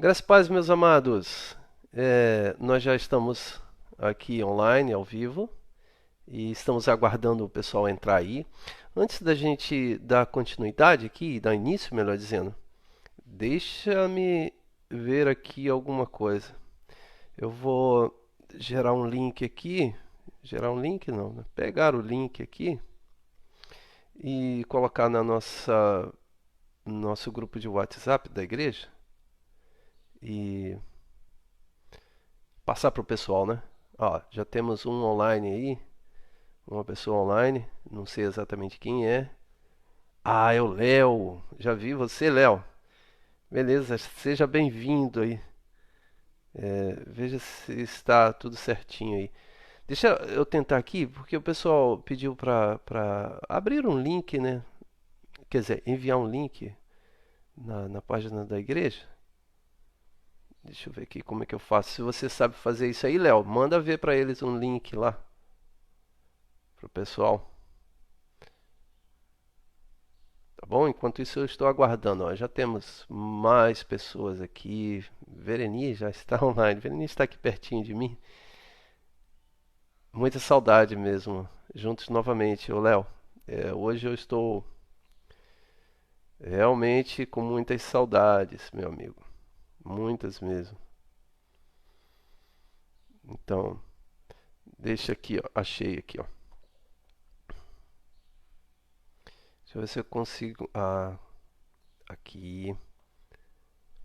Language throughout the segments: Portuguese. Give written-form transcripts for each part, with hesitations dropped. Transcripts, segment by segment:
Graças e paz, meus amados. Nós já estamos aqui online, ao vivo, e estamos aguardando o pessoal entrar aí. Antes da gente dar continuidade aqui, dar início, melhor dizendo, deixa-me ver aqui alguma coisa. Eu vou gerar um link aqui. Gerar um link não, né? Pegar o link aqui e colocar na nosso grupo de WhatsApp da igreja e passar para o pessoal, né? Ó, já temos um online aí, uma pessoa online, não sei exatamente quem é. Ah, é o Léo. Já vi você, Léo. Beleza, seja bem-vindo aí. Veja se está tudo certinho aí. Deixa eu tentar aqui, porque o pessoal pediu para abrir um link, né? Quer dizer, enviar um link na página da igreja. Deixa eu ver aqui como é que eu faço. Se você sabe fazer isso aí, Léo, manda ver para eles um link lá pro pessoal. Tá bom? Enquanto isso eu estou aguardando. Ó. Já temos mais pessoas aqui. Vereni já está online. Vereni está aqui pertinho de mim. Muita saudade mesmo. Juntos novamente, ô Léo. Hoje eu estou realmente com muitas saudades, meu amigo. Muitas mesmo. Então, deixa aqui, ó. Achei aqui, ó. Deixa eu ver se eu consigo. Aqui.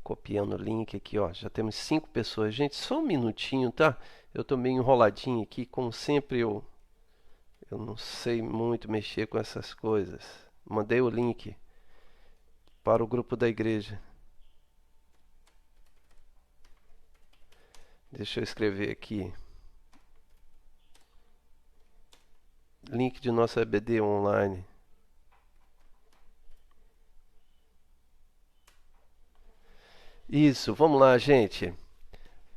Copiando o link aqui, ó. Já temos 5 pessoas. Gente, só um minutinho, tá? Eu tô meio enroladinho aqui, como sempre eu não sei muito mexer com essas coisas. Mandei o link para o grupo da igreja. Deixa eu escrever aqui. Link de nosso EBD online. Isso, vamos lá, gente.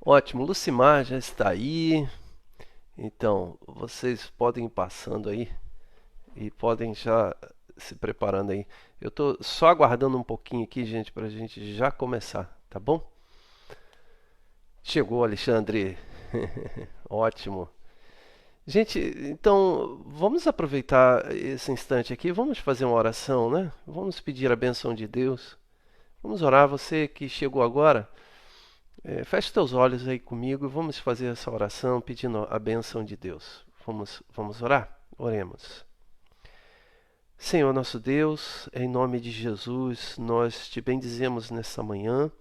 Ótimo, Lucimar já está aí. Então, vocês podem ir passando aí e podem já se preparando aí. Eu tô só aguardando um pouquinho aqui, gente, para a gente já começar, tá bom? Chegou, Alexandre. Ótimo. Gente, então vamos aproveitar esse instante aqui, vamos fazer uma oração, né? Vamos pedir a benção de Deus. Vamos orar. Você que chegou agora, feche teus olhos aí comigo e vamos fazer essa oração pedindo a benção de Deus. Vamos orar? Oremos. Senhor nosso Deus, em nome de Jesus, nós te bendizemos nesta manhã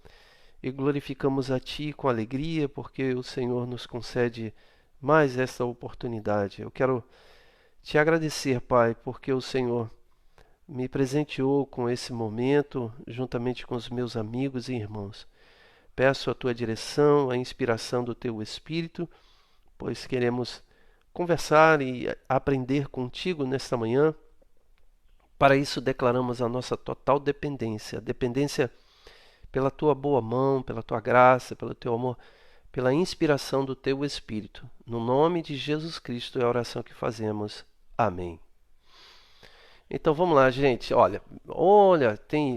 e glorificamos a Ti com alegria, porque o Senhor nos concede mais esta oportunidade. Eu quero te agradecer, Pai, porque o Senhor me presenteou com esse momento, juntamente com os meus amigos e irmãos. Peço a Tua direção, a inspiração do Teu Espírito, pois queremos conversar e aprender contigo nesta manhã. Para isso, declaramos a nossa total dependência, dependência pela tua boa mão, pela tua graça, pelo teu amor, pela inspiração do teu Espírito. No nome de Jesus Cristo é a oração que fazemos. Amém. Então vamos lá, gente. Olha,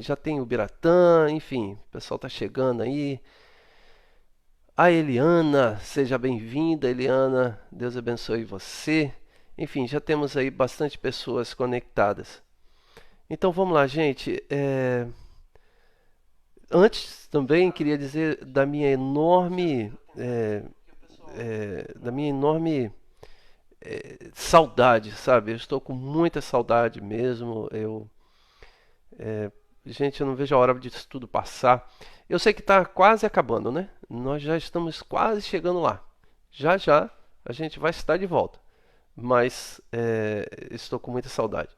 já tem o Biratã, enfim, o pessoal está chegando aí. A Eliana, seja bem-vinda, Eliana. Deus abençoe você. Enfim, já temos aí bastante pessoas conectadas. Então vamos lá, gente. Antes também queria dizer da minha enorme saudade, sabe? Eu estou com muita saudade mesmo. Gente, eu não vejo a hora disso tudo passar. Eu sei que está quase acabando, né? Nós já estamos quase chegando lá. Já já a gente vai estar de volta. Mas estou com muita saudade.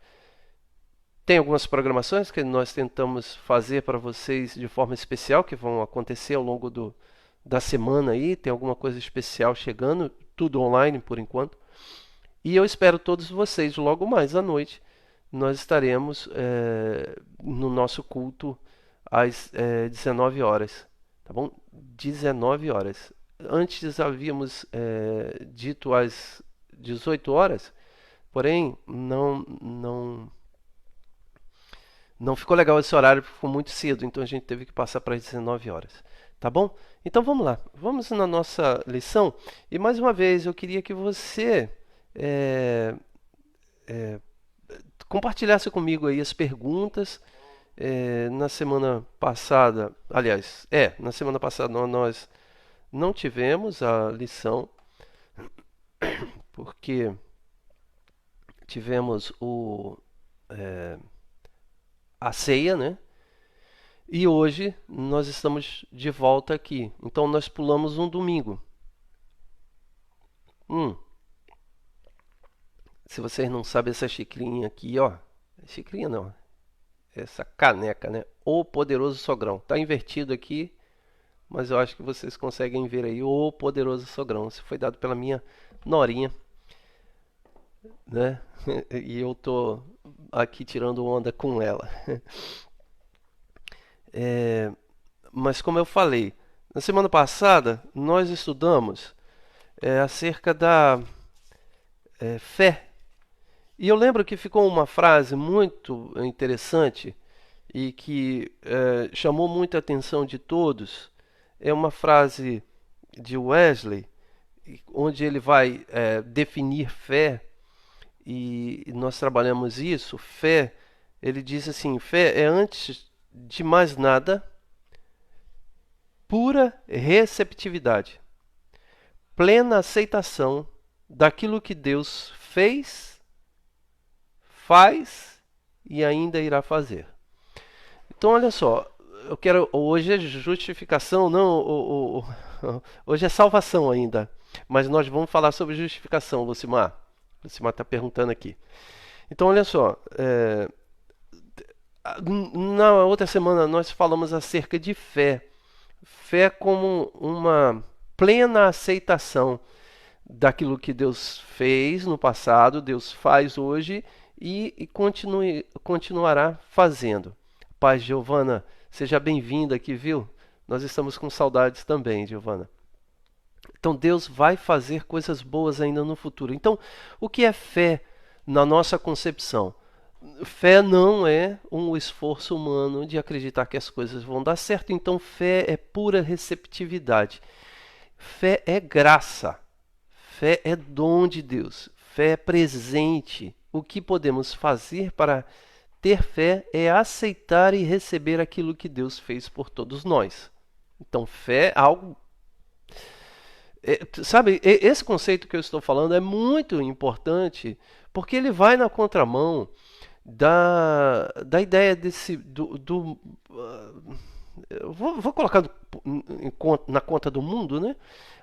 Tem algumas programações que nós tentamos fazer para vocês de forma especial, que vão acontecer ao longo da semana aí. Tem alguma coisa especial chegando, tudo online por enquanto. E eu espero todos vocês logo mais à noite. Nós estaremos no nosso culto às 19 horas, tá bom? 19 horas. Antes havíamos dito às 18 horas, porém não ficou legal esse horário, ficou muito cedo, então a gente teve que passar para as 19 horas. Tá bom? Então vamos lá, vamos na nossa lição. E mais uma vez eu queria que você eh, eh, compartilhasse comigo aí as perguntas. Na semana passada, aliás, na semana passada nós não tivemos a lição porque tivemos a ceia, né? E hoje nós estamos de volta aqui. Então nós pulamos um domingo. Hum, Se vocês não sabem, essa xicrinha aqui, ó. Xicrinha não. Essa caneca, né? O Poderoso Sogrão. Tá invertido aqui, mas eu acho que vocês conseguem ver aí. O Poderoso Sogrão. Isso foi dado pela minha norinha, né? E eu tô aqui tirando onda com ela. Mas como eu falei, na semana passada nós estudamos acerca da fé. E eu lembro que ficou uma frase muito interessante e que chamou muita atenção de todos. É uma frase de Wesley, onde ele vai definir fé, e nós trabalhamos isso. Fé, ele diz assim: fé é, antes de mais nada, pura receptividade, plena aceitação daquilo que Deus fez, faz e ainda irá fazer. Então, olha só, eu quero. Hoje é justificação, não. Hoje é salvação ainda. Mas nós vamos falar sobre justificação, Lucimar. Lucimar está perguntando aqui. Então, olha só. Na outra semana nós falamos acerca de fé. Fé como uma plena aceitação daquilo que Deus fez no passado, Deus faz hoje e continuará fazendo. Paz, Giovana, seja bem-vinda aqui, viu? Nós estamos com saudades também, Giovana. Então Deus vai fazer coisas boas ainda no futuro. Então, o que é fé na nossa concepção? Fé não é um esforço humano de acreditar que as coisas vão dar certo. Então, fé é pura receptividade. Fé é graça. Fé é dom de Deus. Fé é presente. O que podemos fazer para ter fé é aceitar e receber aquilo que Deus fez por todos nós. Então, fé é algo. Sabe, esse conceito que eu estou falando é muito importante porque ele vai na contramão da ideia desse. Vou colocar na conta do mundo, né?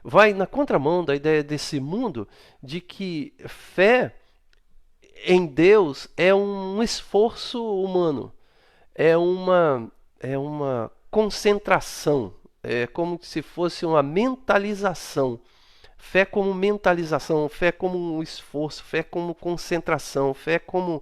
Vai na contramão da ideia desse mundo de que fé em Deus é um esforço humano, é uma concentração, é como se fosse uma mentalização. Fé como mentalização, fé como um esforço, fé como concentração, fé como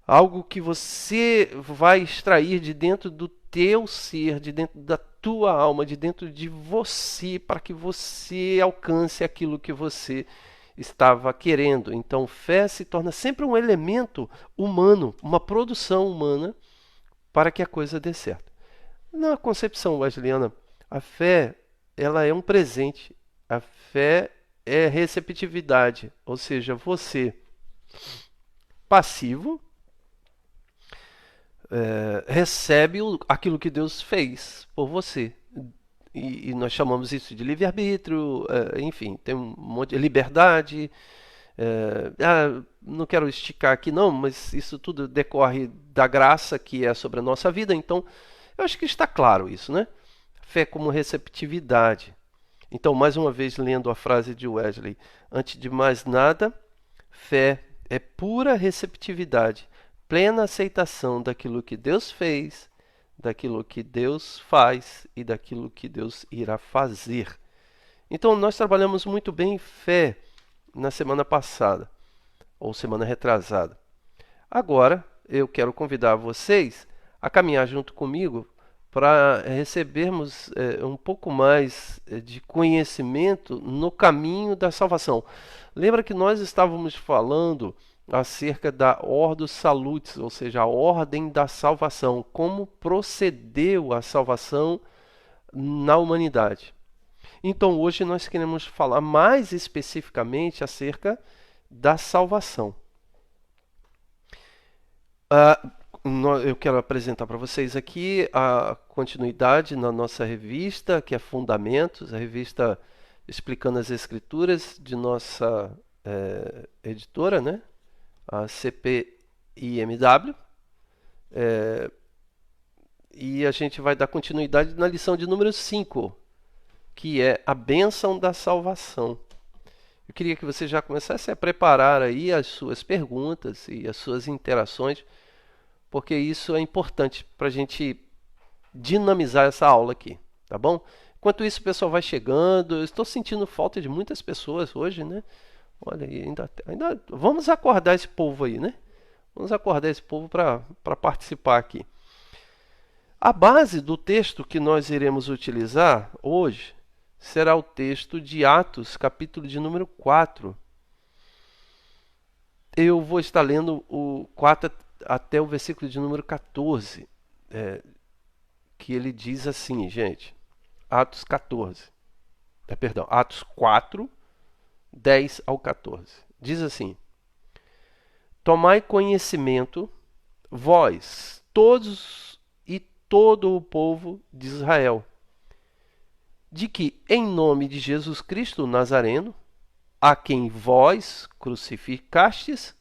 algo que você vai extrair de dentro do teu ser, de dentro da tua alma, de dentro de você, para que você alcance aquilo que você estava querendo. Então, fé se torna sempre um elemento humano, uma produção humana para que a coisa dê certo. Na concepção wesleyana, a fé ela é um presente. A fé é receptividade, ou seja, você passivo recebe aquilo que Deus fez por você. E nós chamamos isso de livre-arbítrio, enfim, tem um monte de liberdade. Não quero esticar aqui não, mas isso tudo decorre da graça que é sobre a nossa vida. Então, eu acho que está claro isso, né? Fé como receptividade. Então, mais uma vez, lendo a frase de Wesley: antes de mais nada, fé é pura receptividade, plena aceitação daquilo que Deus fez, daquilo que Deus faz e daquilo que Deus irá fazer. Então, nós trabalhamos muito bem fé na semana passada, ou semana retrasada. Agora, eu quero convidar vocês a caminhar junto comigo para recebermos um pouco mais de conhecimento no caminho da salvação. Lembra que nós estávamos falando acerca da Ordo Salutis, ou seja, a ordem da salvação, como procedeu a salvação na humanidade. Então hoje nós queremos falar mais especificamente acerca da salvação. Eu quero apresentar para vocês aqui a continuidade na nossa revista, que é Fundamentos, a revista explicando as escrituras de nossa editora, né? A CPIMW. E a gente vai dar continuidade na lição de número 5, que é a bênção da salvação. Eu queria que você já começasse a preparar aí as suas perguntas e as suas interações, porque isso é importante para a gente dinamizar essa aula aqui, tá bom? Enquanto isso, o pessoal vai chegando. Eu estou sentindo falta de muitas pessoas hoje, né? Olha aí, ainda vamos acordar esse povo aí, né? Vamos acordar esse povo para participar aqui. A base do texto que nós iremos utilizar hoje será o texto de Atos, capítulo de número 4. Eu vou estar lendo o 4 até o versículo de número 14, que ele diz assim, gente. Atos 14. Perdão, Atos 4, 10 ao 14. Diz assim: Tomai conhecimento, vós, todos e todo o povo de Israel, de que, em nome de Jesus Cristo Nazareno, a quem vós crucificastes,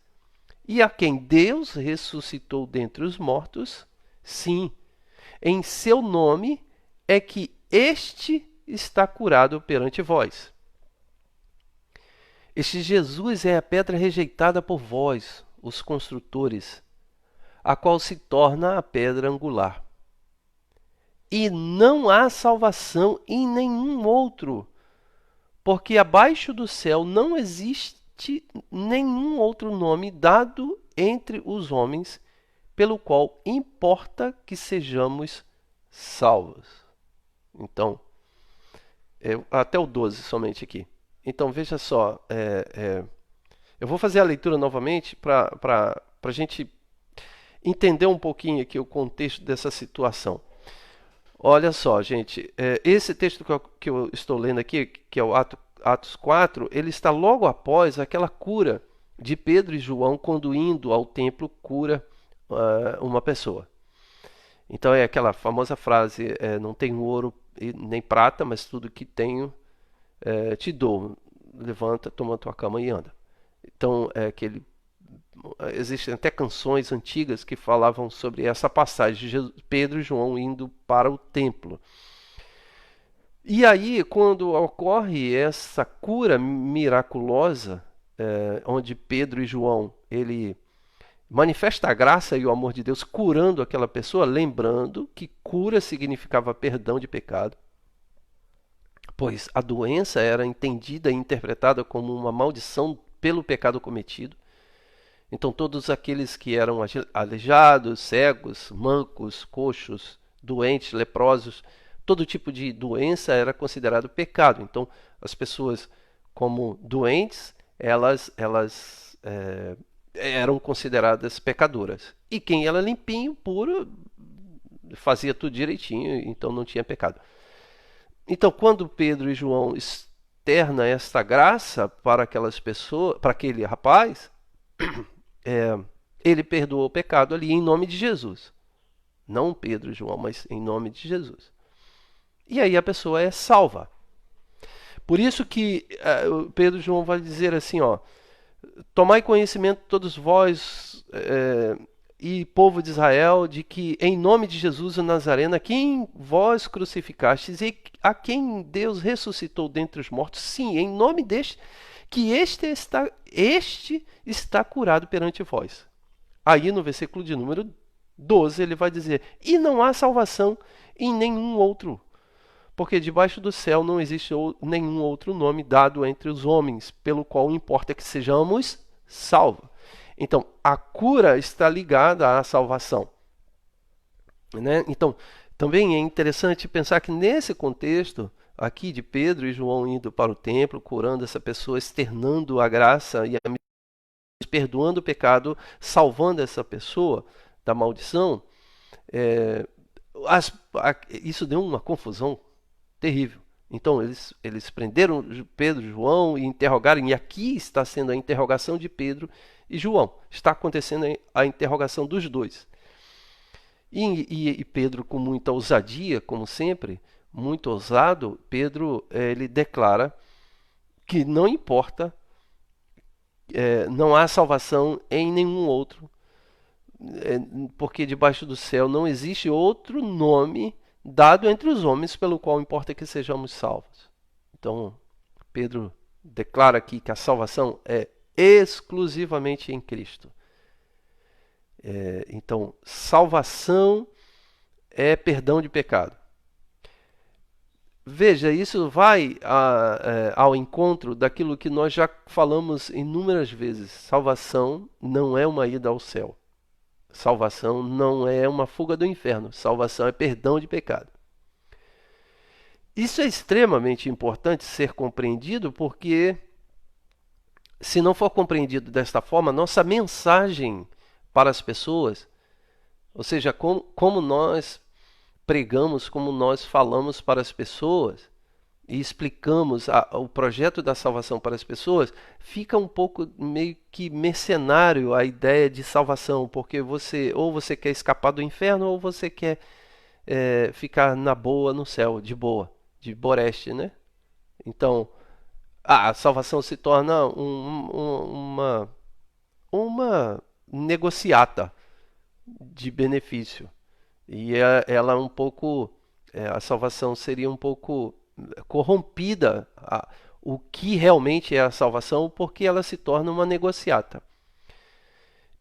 e a quem Deus ressuscitou dentre os mortos, sim, em seu nome é que este está curado perante vós. Este Jesus é a pedra rejeitada por vós, os construtores, a qual se torna a pedra angular. E não há salvação em nenhum outro, porque abaixo do céu não existe nenhum outro nome dado entre os homens, pelo qual importa que sejamos salvos. Então, até o 12 somente aqui. Então, veja só, eu vou fazer a leitura novamente para a gente entender um pouquinho aqui o contexto dessa situação. Olha só, gente, esse texto que eu estou lendo aqui, que é o Atos 4, ele está logo após aquela cura de Pedro e João quando indo ao templo cura uma pessoa. Então é aquela famosa frase, não tenho ouro nem prata, mas tudo que tenho te dou. Levanta, toma a tua cama e anda. Então existem até canções antigas que falavam sobre essa passagem de Pedro e João indo para o templo. E aí, quando ocorre essa cura miraculosa, onde Pedro e João ele manifesta a graça e o amor de Deus curando aquela pessoa, lembrando que cura significava perdão de pecado, pois a doença era entendida e interpretada como uma maldição pelo pecado cometido. Então todos aqueles que eram aleijados, cegos, mancos, coxos, doentes, leprosos, todo tipo de doença era considerado pecado. Então as pessoas como doentes, elas eram consideradas pecadoras. E quem era limpinho, puro, fazia tudo direitinho, então não tinha pecado. Então quando Pedro e João externa esta graça para aquelas pessoas, para aquele rapaz, ele perdoou o pecado ali em nome de Jesus. Não Pedro e João, mas em nome de Jesus. E aí a pessoa é salva. Por isso que Pedro e João vai dizer assim, ó: Tomai conhecimento todos vós e povo de Israel, de que em nome de Jesus o Nazareno, a quem vós crucificastes e a quem Deus ressuscitou dentre os mortos, sim, em nome deste, que este está curado perante vós. Aí no versículo de número 12 ele vai dizer: e não há salvação em nenhum outro, porque debaixo do céu não existe nenhum outro nome dado entre os homens, pelo qual importa que sejamos salvos. Então, a cura está ligada à salvação, né? Então, também é interessante pensar que nesse contexto aqui de Pedro e João indo para o templo, curando essa pessoa, externando a graça e a perdoando o pecado, salvando essa pessoa da maldição, isso deu uma confusão terrível. Então eles prenderam Pedro e João e interrogaram, e aqui está sendo a interrogação de Pedro e João. Está acontecendo a interrogação dos dois. E Pedro, com muita ousadia, como sempre, muito ousado, Pedro ele declara que não importa, não há salvação em nenhum outro, porque debaixo do céu não existe outro nome dado entre os homens pelo qual importa que sejamos salvos. Então, Pedro declara aqui que a salvação é exclusivamente em Cristo. Então, salvação é perdão de pecado. Veja, isso vai ao encontro daquilo que nós já falamos inúmeras vezes. Salvação não é uma ida ao céu. Salvação não é uma fuga do inferno. Salvação é perdão de pecado. Isso é extremamente importante ser compreendido, porque se não for compreendido desta forma, nossa mensagem para as pessoas, ou seja, como nós pregamos, como nós falamos para as pessoas e explicamos o projeto da salvação para as pessoas, fica um pouco meio que mercenário a ideia de salvação, porque ou você quer escapar do inferno ou você quer ficar na boa no céu, de boa, de boreste, né? Então, a salvação se torna uma negociata de benefício. E ela um pouco, a salvação seria um pouco corrompida, o que realmente é a salvação, porque ela se torna uma negociata.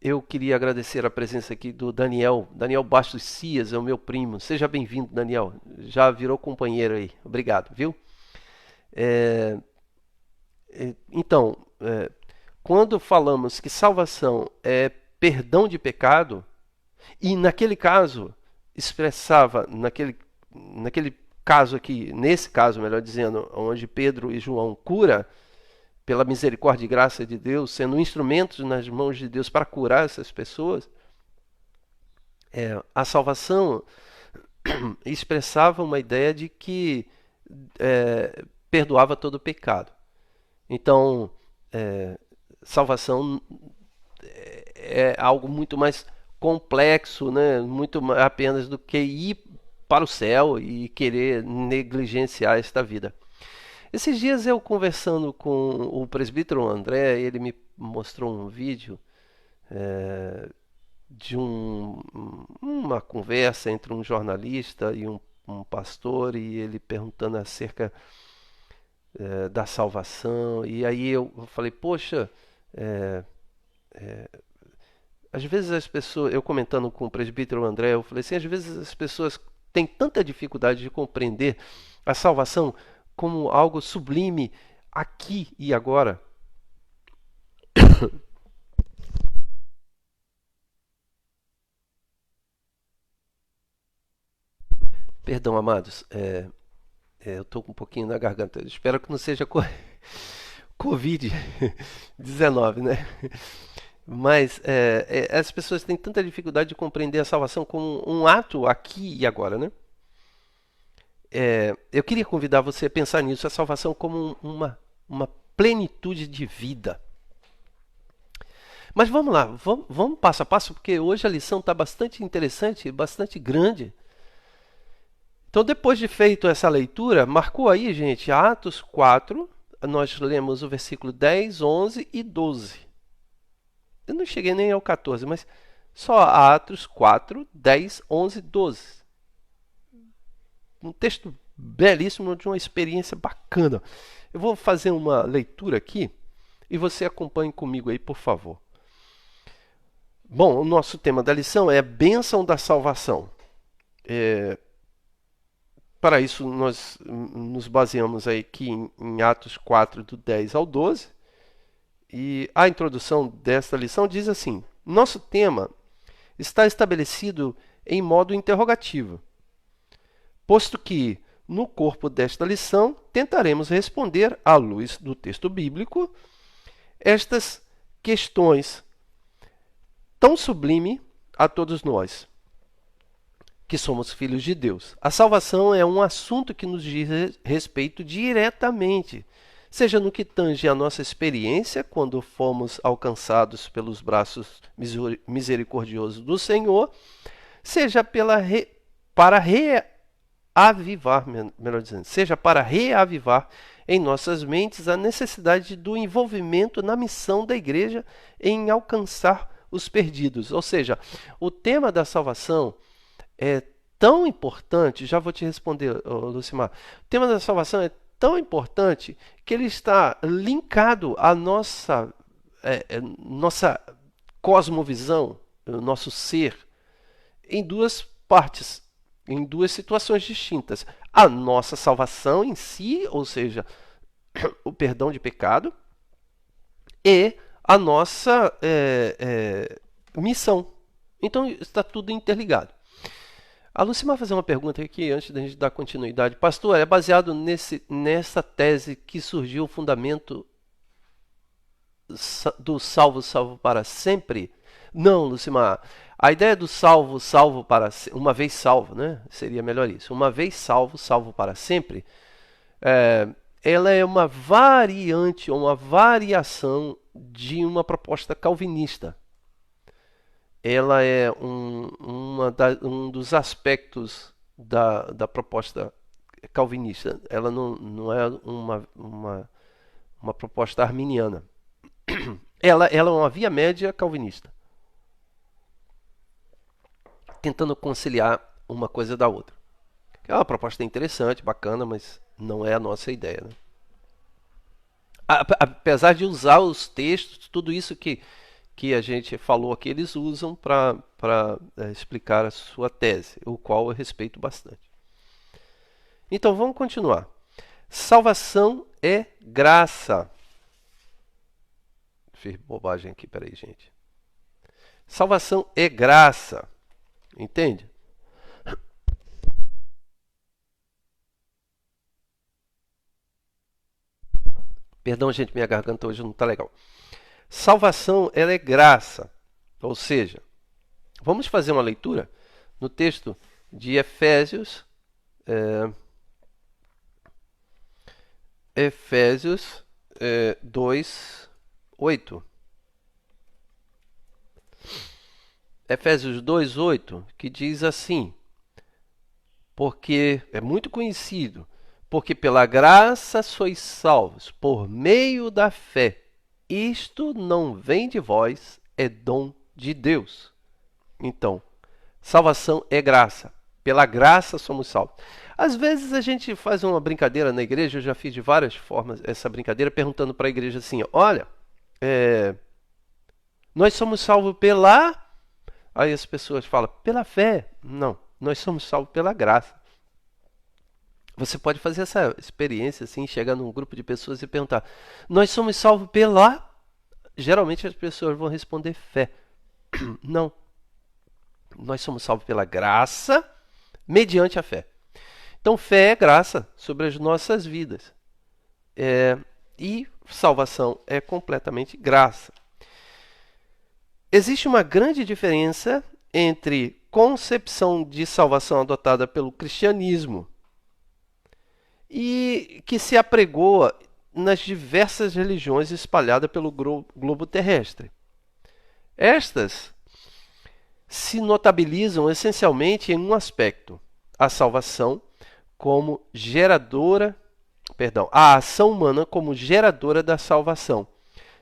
Eu queria agradecer a presença aqui do Daniel Bastos Cias, é o meu primo. Seja bem-vindo, Daniel. Já virou companheiro aí. Obrigado, viu? Então, quando falamos que salvação é perdão de pecado, e naquele caso expressava, naquele caso aqui, nesse caso, melhor dizendo, onde Pedro e João cura pela misericórdia e graça de Deus, sendo instrumentos nas mãos de Deus para curar essas pessoas, a salvação expressava uma ideia de que perdoava todo o pecado. Então, salvação é algo muito mais complexo, né? Muito apenas do que ir para o céu e querer negligenciar esta vida. Esses dias eu conversando com o presbítero André, ele me mostrou um vídeo de uma conversa entre um jornalista e um pastor, e ele perguntando acerca da salvação. E aí eu falei, poxa, às vezes as pessoas, eu comentando com o presbítero André, eu falei assim, às vezes as pessoas têm tanta dificuldade de compreender a salvação como algo sublime aqui e agora. Perdão, amados, eu estou com um pouquinho na garganta. Eu espero que não seja Covid-19, né? Mas as pessoas têm tanta dificuldade de compreender a salvação como um ato aqui e agora, né? Eu queria convidar você a pensar nisso, a salvação como uma plenitude de vida. Mas vamos lá, vamos passo a passo, porque hoje a lição está bastante interessante, bastante grande. Então, depois de feito essa leitura, marcou aí, gente, Atos 4, nós lemos o versículo 10, 11 e 12. Eu não cheguei nem ao 14, mas só Atos 4, 10, 11 e 12. Um texto belíssimo, de uma experiência bacana. Eu vou fazer uma leitura aqui e você acompanhe comigo aí, por favor. Bom, o nosso tema da lição é a bênção da salvação. Para isso, nós nos baseamos aí aqui em Atos 4, do 10 ao 12. E a introdução desta lição diz assim: nosso tema está estabelecido em modo interrogativo, posto que, no corpo desta lição, tentaremos responder, à luz do texto bíblico, estas questões tão sublimes a todos nós. que somos filhos de Deus. A salvação é um assunto que nos diz respeito diretamente, seja no que tange a nossa experiência quando fomos alcançados pelos braços misericordiosos do Senhor, seja para reavivar, melhor dizendo, seja para reavivar em nossas mentes a necessidade do envolvimento na missão da igreja em alcançar os perdidos. Ou seja, o tema da salvação é tão importante, já vou te responder, Lucimar. O tema da salvação é tão importante que ele está linkado à nossa cosmovisão, o nosso ser, em duas partes, em duas situações distintas. A nossa salvação em si, ou seja, o perdão de pecado, e a nossa missão. Então está tudo interligado. A Lucimar vai fazer uma pergunta aqui antes da gente dar continuidade. Pastor, é baseado nessa tese que surgiu o fundamento do salvo para sempre? Não, Lucimar. A ideia do salvo para uma vez salvo, né? Seria melhor isso. Uma vez salvo para sempre. Ela é uma variante ou uma variação de uma proposta calvinista. Ela é um dos aspectos da proposta calvinista. Ela não é uma proposta arminiana. Ela é uma via média calvinista, tentando conciliar uma coisa da outra. É uma proposta interessante, bacana, mas não é a nossa ideia, né? Apesar de usar os textos, tudo isso que a gente falou aqui, eles usam para explicar a sua tese, o qual eu respeito bastante. Então, vamos continuar. Salvação é graça. Fiz bobagem aqui, peraí, gente. Salvação é graça. Entende? Perdão, gente, minha garganta hoje não está legal. Salvação, ela é graça. Ou seja, vamos fazer uma leitura no texto de Efésios. Efésios 2, 8. Efésios 2, 8, que diz assim, porque é muito conhecido, porque pela graça sois salvos, por meio da fé. Isto não vem de vós, é dom de Deus. Então, salvação é graça. Pela graça somos salvos. Às vezes a gente faz uma brincadeira na igreja, eu já fiz de várias formas essa brincadeira, perguntando para a igreja assim, olha, nós somos salvos pela... Aí as pessoas falam, pela fé. Não, nós somos salvos pela graça. Você pode fazer essa experiência assim, chegar num grupo de pessoas e perguntar, nós somos salvos pela... Geralmente as pessoas vão responder fé. Não. Nós somos salvos pela graça mediante a fé. Então, fé é graça sobre as nossas vidas. E salvação é completamente graça. Existe uma grande diferença entre concepção de salvação adotada pelo cristianismo e que se apregoa nas diversas religiões espalhadas pelo globo terrestre. Estas se notabilizam essencialmente em um aspecto: a salvação como geradora, a ação humana como geradora da salvação,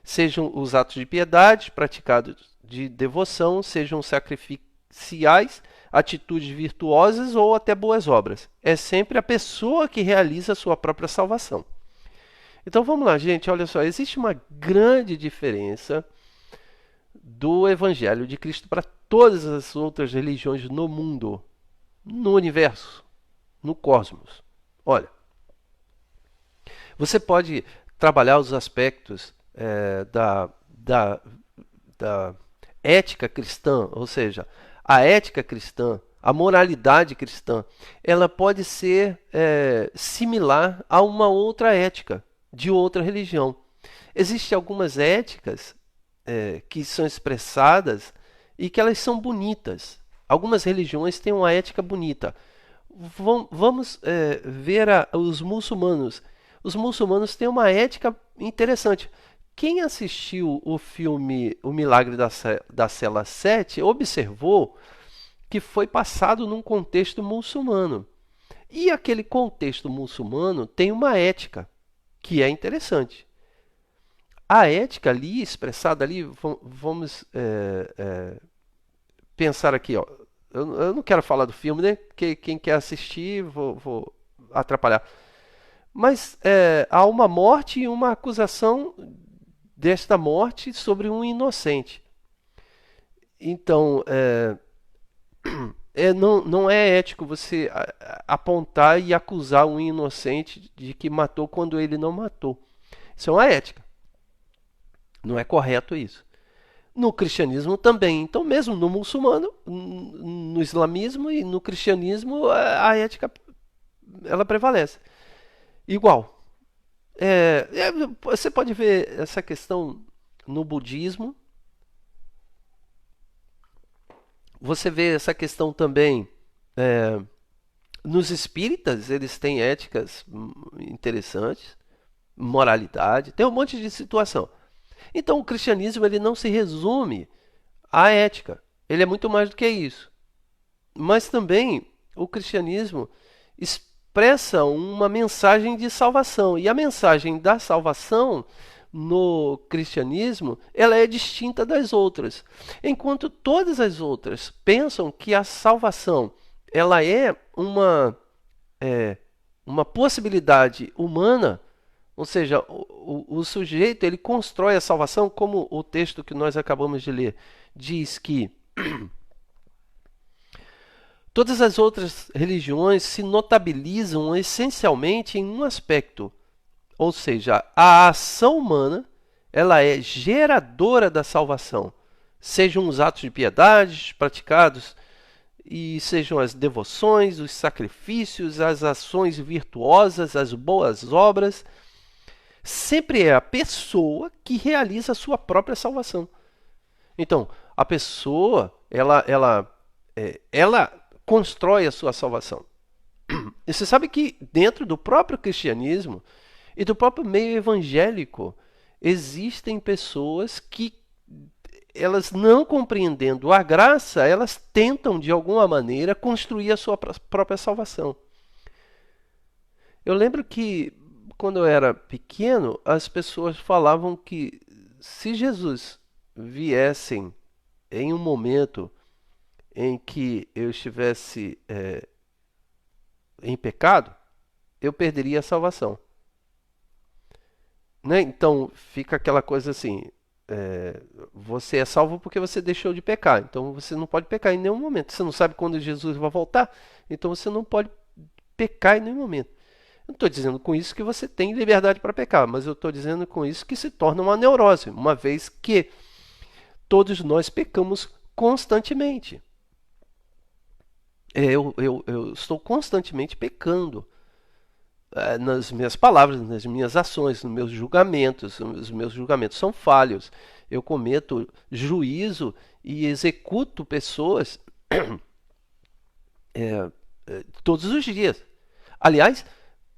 sejam os atos de piedade praticados de devoção, sejam sacrificiais, atitudes virtuosas ou até boas obras. É sempre a pessoa que realiza a sua própria salvação. Então vamos lá, gente, olha só, existe uma grande diferença do Evangelho de Cristo para todas as outras religiões no mundo, no universo, no cosmos. Olha, você pode trabalhar os aspectos da ética cristã, ou seja, a ética cristã, a moralidade cristã, ela pode ser similar a uma outra ética de outra religião. Existem algumas éticas que são expressadas e que elas são bonitas. Algumas religiões têm uma ética bonita. Vamos ver os muçulmanos. Os muçulmanos têm uma ética interessante. Quem assistiu o filme O Milagre da Cela 7 observou que foi passado num contexto muçulmano. E aquele contexto muçulmano tem uma ética que é interessante. A ética ali, expressada ali, vamos pensar aqui, ó. Eu não quero falar do filme, né? Porque quem quer assistir, vou atrapalhar. Mas há uma morte e uma acusação desta morte sobre um inocente. Então, não é ético você apontar e acusar um inocente de que matou quando ele não matou. Isso é uma ética. Não é correto isso. No cristianismo também. Então, mesmo no muçulmano, no islamismo e no cristianismo, a ética ela prevalece. Igual. Você pode ver essa questão no budismo. Você vê essa questão também nos espíritas. Eles têm éticas interessantes, moralidade. Tem um monte de situação. Então, o cristianismo ele não se resume à ética. Ele é muito mais do que isso. Mas também o cristianismo expressa uma mensagem de salvação. E a mensagem da salvação no cristianismo, ela é distinta das outras. Enquanto todas as outras pensam que a salvação ela é uma possibilidade humana, ou seja, o sujeito ele constrói a salvação, como o texto que nós acabamos de ler diz que todas as outras religiões se notabilizam essencialmente em um aspecto, ou seja, a ação humana ela é geradora da salvação, sejam os atos de piedade praticados e sejam as devoções, os sacrifícios, as ações virtuosas, as boas obras. Sempre é a pessoa que realiza a sua própria salvação. Então, a pessoa, ela constrói a sua salvação. E você sabe que dentro do próprio cristianismo e do próprio meio evangélico, existem pessoas que, elas não compreendendo a graça, elas tentam de alguma maneira construir a sua própria salvação. Eu lembro que quando eu era pequeno, as pessoas falavam que se Jesus viesse em um momento em que eu estivesse em pecado, eu perderia a salvação. Né? Então fica aquela coisa assim: você é salvo porque você deixou de pecar. Então você não pode pecar em nenhum momento. Você não sabe quando Jesus vai voltar, então você não pode pecar em nenhum momento. Não estou dizendo com isso que você tem liberdade para pecar, mas eu estou dizendo com isso que se torna uma neurose, uma vez que todos nós pecamos constantemente. Eu estou constantemente pecando nas minhas palavras, nas minhas ações, nos meus julgamentos. Os meus julgamentos são falhos. Eu cometo juízo e executo pessoas todos os dias. Aliás,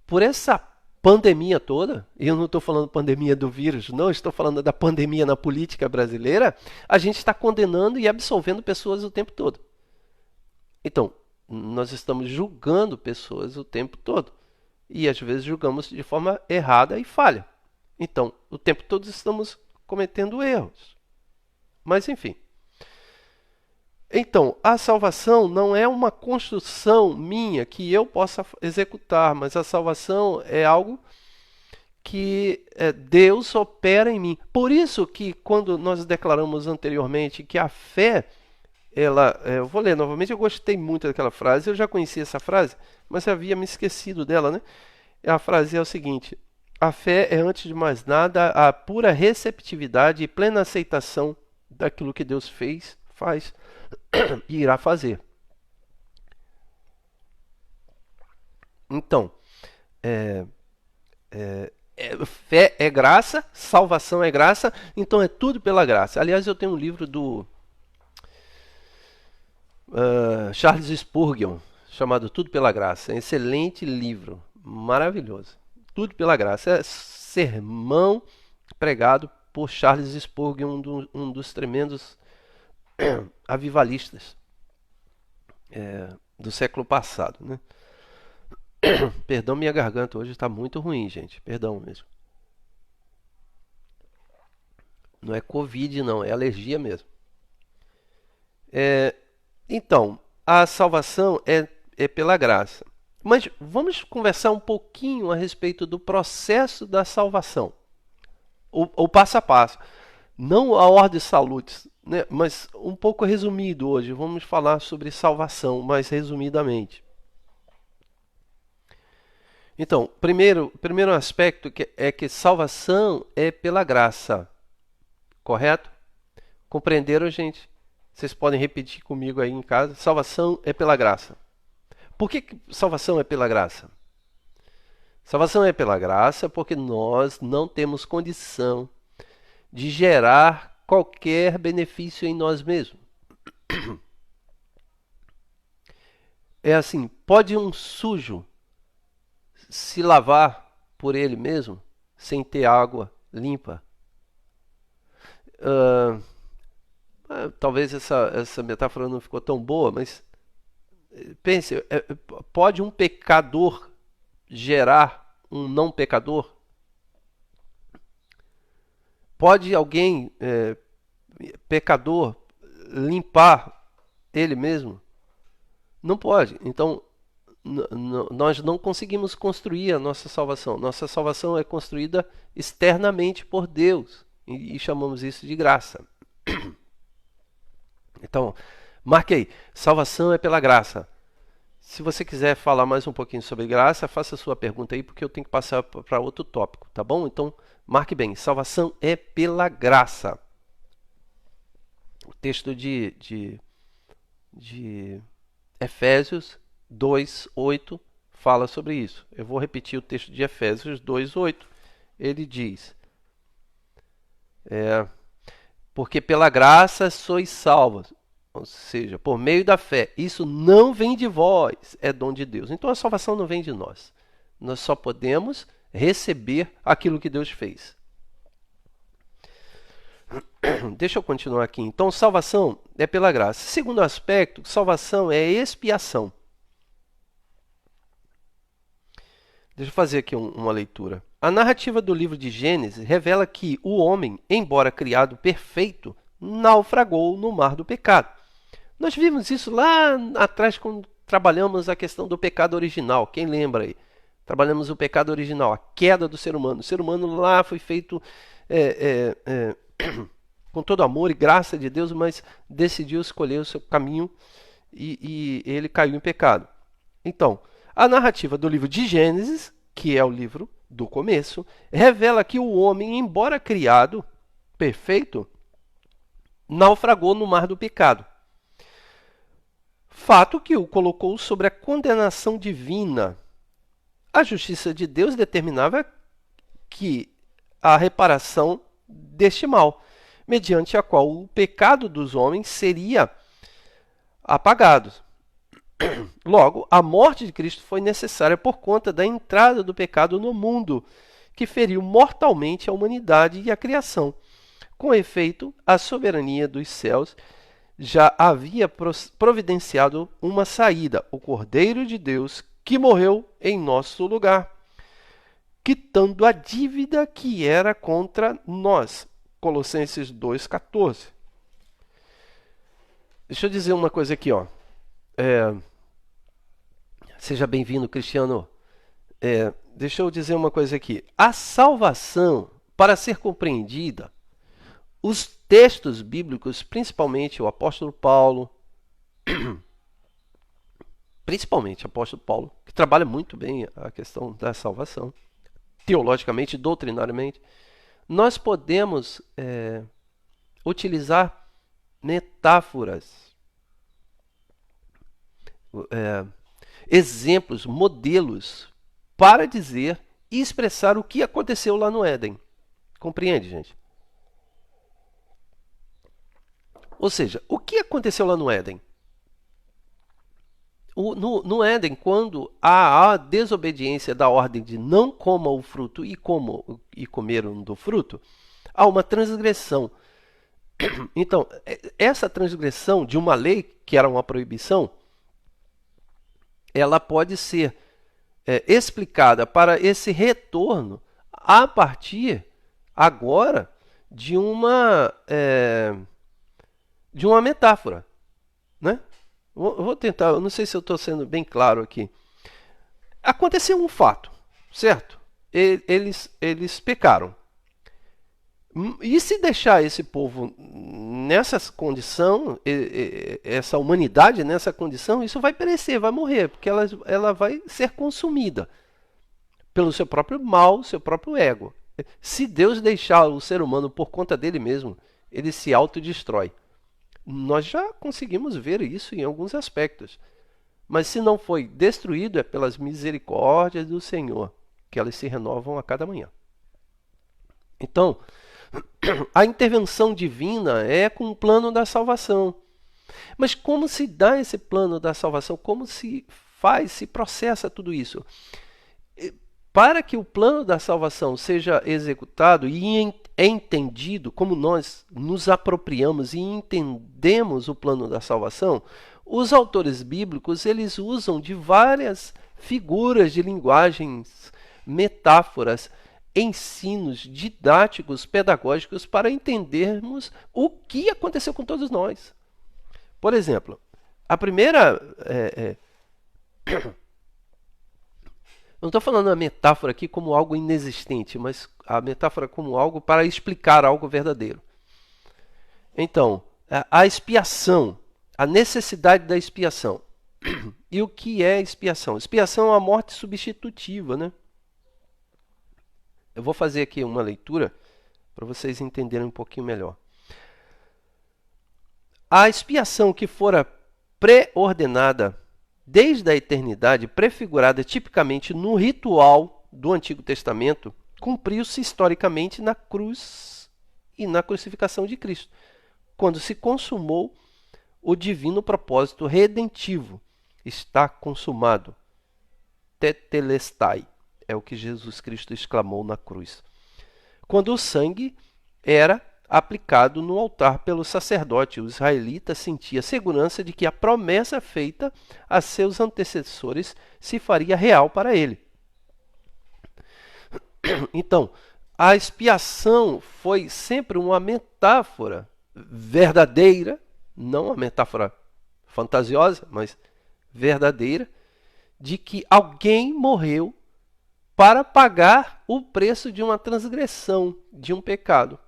por essa pandemia toda, e eu não estou falando pandemia do vírus, não, estou falando da pandemia na política brasileira, a gente está condenando e absolvendo pessoas o tempo todo. Então, nós estamos julgando pessoas o tempo todo. E às vezes julgamos de forma errada e falha. Então, o tempo todo estamos cometendo erros. Mas enfim. Então, a salvação não é uma construção minha que eu possa executar, mas a salvação é algo que Deus opera em mim. Por isso que quando nós declaramos anteriormente que a fé, eu vou ler novamente, eu gostei muito daquela frase, eu já conhecia essa frase, mas eu havia me esquecido dela, né? A frase é o seguinte: a fé é, antes de mais nada, a pura receptividade e plena aceitação daquilo que Deus fez, faz e irá fazer. Então, fé é graça, salvação é graça, então é tudo pela graça. Aliás, eu tenho um livro Charles Spurgeon, chamado Tudo pela Graça. É um excelente livro, maravilhoso. Tudo pela Graça. É sermão pregado por Charles Spurgeon, um dos tremendos avivalistas do século passado, né? Perdão, minha garganta hoje está muito ruim, gente. Perdão mesmo. Não é Covid, não, é alergia mesmo. Então, a salvação é pela graça. Mas vamos conversar um pouquinho a respeito do processo da salvação. O passo a passo. Não a ordem salutis, né? Mas um pouco resumido hoje. Vamos falar sobre salvação, mais resumidamente. Então, primeiro aspecto é que salvação é pela graça. Correto? Compreenderam, gente? Vocês podem repetir comigo aí em casa. Salvação é pela graça. Por que salvação é pela graça? Salvação é pela graça porque nós não temos condição de gerar qualquer benefício em nós mesmos. É assim, pode um sujo se lavar por ele mesmo sem ter água limpa? Talvez essa metáfora não ficou tão boa, mas pense, pode um pecador gerar um não pecador? Pode alguém, pecador, limpar ele mesmo? Não pode. Então, nós não conseguimos construir a nossa salvação. Nossa salvação é construída externamente por Deus. E chamamos isso de graça. Então, marque aí. Salvação é pela graça. Se você quiser falar mais um pouquinho sobre graça, faça a sua pergunta aí, porque eu tenho que passar para outro tópico, tá bom? Então, marque bem. Salvação é pela graça. O texto de Efésios 2:8 fala sobre isso. Eu vou repetir o texto de Efésios 2:8. Ele diz: porque pela graça sois salvos, ou seja, por meio da fé. Isso não vem de vós, é dom de Deus. Então a salvação não vem de nós. Nós só podemos receber aquilo que Deus fez. Deixa eu continuar aqui. Então, salvação é pela graça. Segundo aspecto, salvação é expiação. Deixa eu fazer aqui uma leitura. A narrativa do livro de Gênesis revela que o homem, embora criado perfeito, naufragou no mar do pecado. Nós vimos isso lá atrás quando trabalhamos a questão do pecado original. Quem lembra aí? Trabalhamos o pecado original, a queda do ser humano. O ser humano lá foi feito com todo amor e graça de Deus, mas decidiu escolher o seu caminho e ele caiu em pecado. Então, a narrativa do livro de Gênesis, que é o livro do começo, revela que o homem, embora criado perfeito, naufragou no mar do pecado. Fato que o colocou sobre a condenação divina. A justiça de Deus determinava que a reparação deste mal, mediante a qual o pecado dos homens seria apagado. Logo, a morte de Cristo foi necessária por conta da entrada do pecado no mundo, que feriu mortalmente a humanidade e a criação. Com efeito, a soberania dos céus já havia providenciado uma saída, o Cordeiro de Deus, que morreu em nosso lugar, quitando a dívida que era contra nós. Colossenses 2,14. Deixa eu dizer uma coisa aqui, ó. Seja bem-vindo, Cristiano. Deixa eu dizer uma coisa aqui. A salvação, para ser compreendida, os textos bíblicos, principalmente o apóstolo Paulo, que trabalha muito bem a questão da salvação, teologicamente, doutrinariamente, nós podemos utilizar metáforas, exemplos, modelos, para dizer e expressar o que aconteceu lá no Éden. Compreende, gente? Ou seja, o que aconteceu lá no Éden? No Éden, quando há a desobediência da ordem de não coma o fruto e comeram do fruto, há uma transgressão. Então, essa transgressão de uma lei, que era uma proibição, ela pode ser explicada para esse retorno a partir agora de uma metáfora, né? Vou tentar, eu não sei se eu estou sendo bem claro aqui. Aconteceu um fato, certo? Eles pecaram. E se deixar esse povo nessa condição, essa humanidade nessa condição, isso vai perecer, vai morrer, porque ela vai ser consumida pelo seu próprio mal, seu próprio ego. Se Deus deixar o ser humano por conta dele mesmo, ele se autodestrói. Nós já conseguimos ver isso em alguns aspectos. Mas se não foi destruído, é pelas misericórdias do Senhor, que elas se renovam a cada manhã. Então, a intervenção divina é com o plano da salvação. Mas como se dá esse plano da salvação? Como se processa tudo isso? Para que o plano da salvação seja executado e entendido, como nós nos apropriamos e entendemos o plano da salvação, os autores bíblicos eles usam de várias figuras de linguagens, metáforas, ensinos didáticos, pedagógicos para entendermos o que aconteceu com todos nós. Por exemplo, a primeira eu não estou falando a metáfora aqui como algo inexistente, mas a metáfora como algo para explicar algo verdadeiro. Então, a expiação, a necessidade da expiação. E o que é expiação? Expiação é a morte substitutiva, né? Eu vou fazer aqui uma leitura para vocês entenderem um pouquinho melhor. A expiação que fora pré-ordenada desde a eternidade, prefigurada tipicamente no ritual do Antigo Testamento, cumpriu-se historicamente na cruz e na crucificação de Cristo, quando se consumou o divino propósito redentivo. Está consumado. Tetelestai é o que Jesus Cristo exclamou na cruz. Quando o sangue era aplicado no altar pelo sacerdote, o israelita sentia segurança de que a promessa feita a seus antecessores se faria real para ele. Então, a expiação foi sempre uma metáfora verdadeira, não uma metáfora fantasiosa, mas verdadeira, de que alguém morreu para pagar o preço de uma transgressão, de um pecado.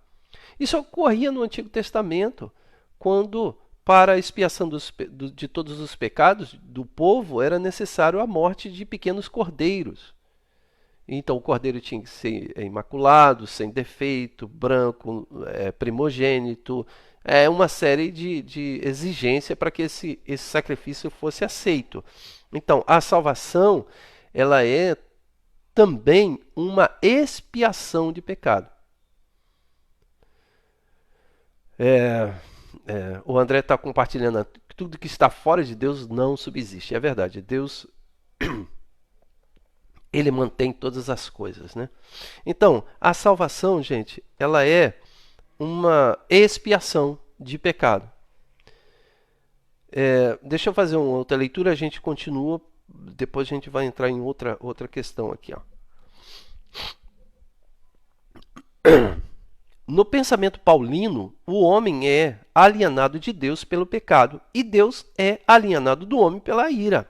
Isso ocorria no Antigo Testamento, quando, para a expiação de todos os pecados do povo, era necessário a morte de pequenos cordeiros. Então, o cordeiro tinha que ser imaculado, sem defeito, branco, primogênito, uma série de exigências para que esse sacrifício fosse aceito. Então, a salvação ela é também uma expiação de pecado. O André está compartilhando que tudo que está fora de Deus não subsiste. É verdade, Deus ele mantém todas as coisas, né? Então, a salvação, gente, ela é uma expiação de pecado. Deixa eu fazer uma outra leitura, a gente continua, depois a gente vai entrar em outra questão aqui, ó. No pensamento paulino, o homem é alienado de Deus pelo pecado e Deus é alienado do homem pela ira.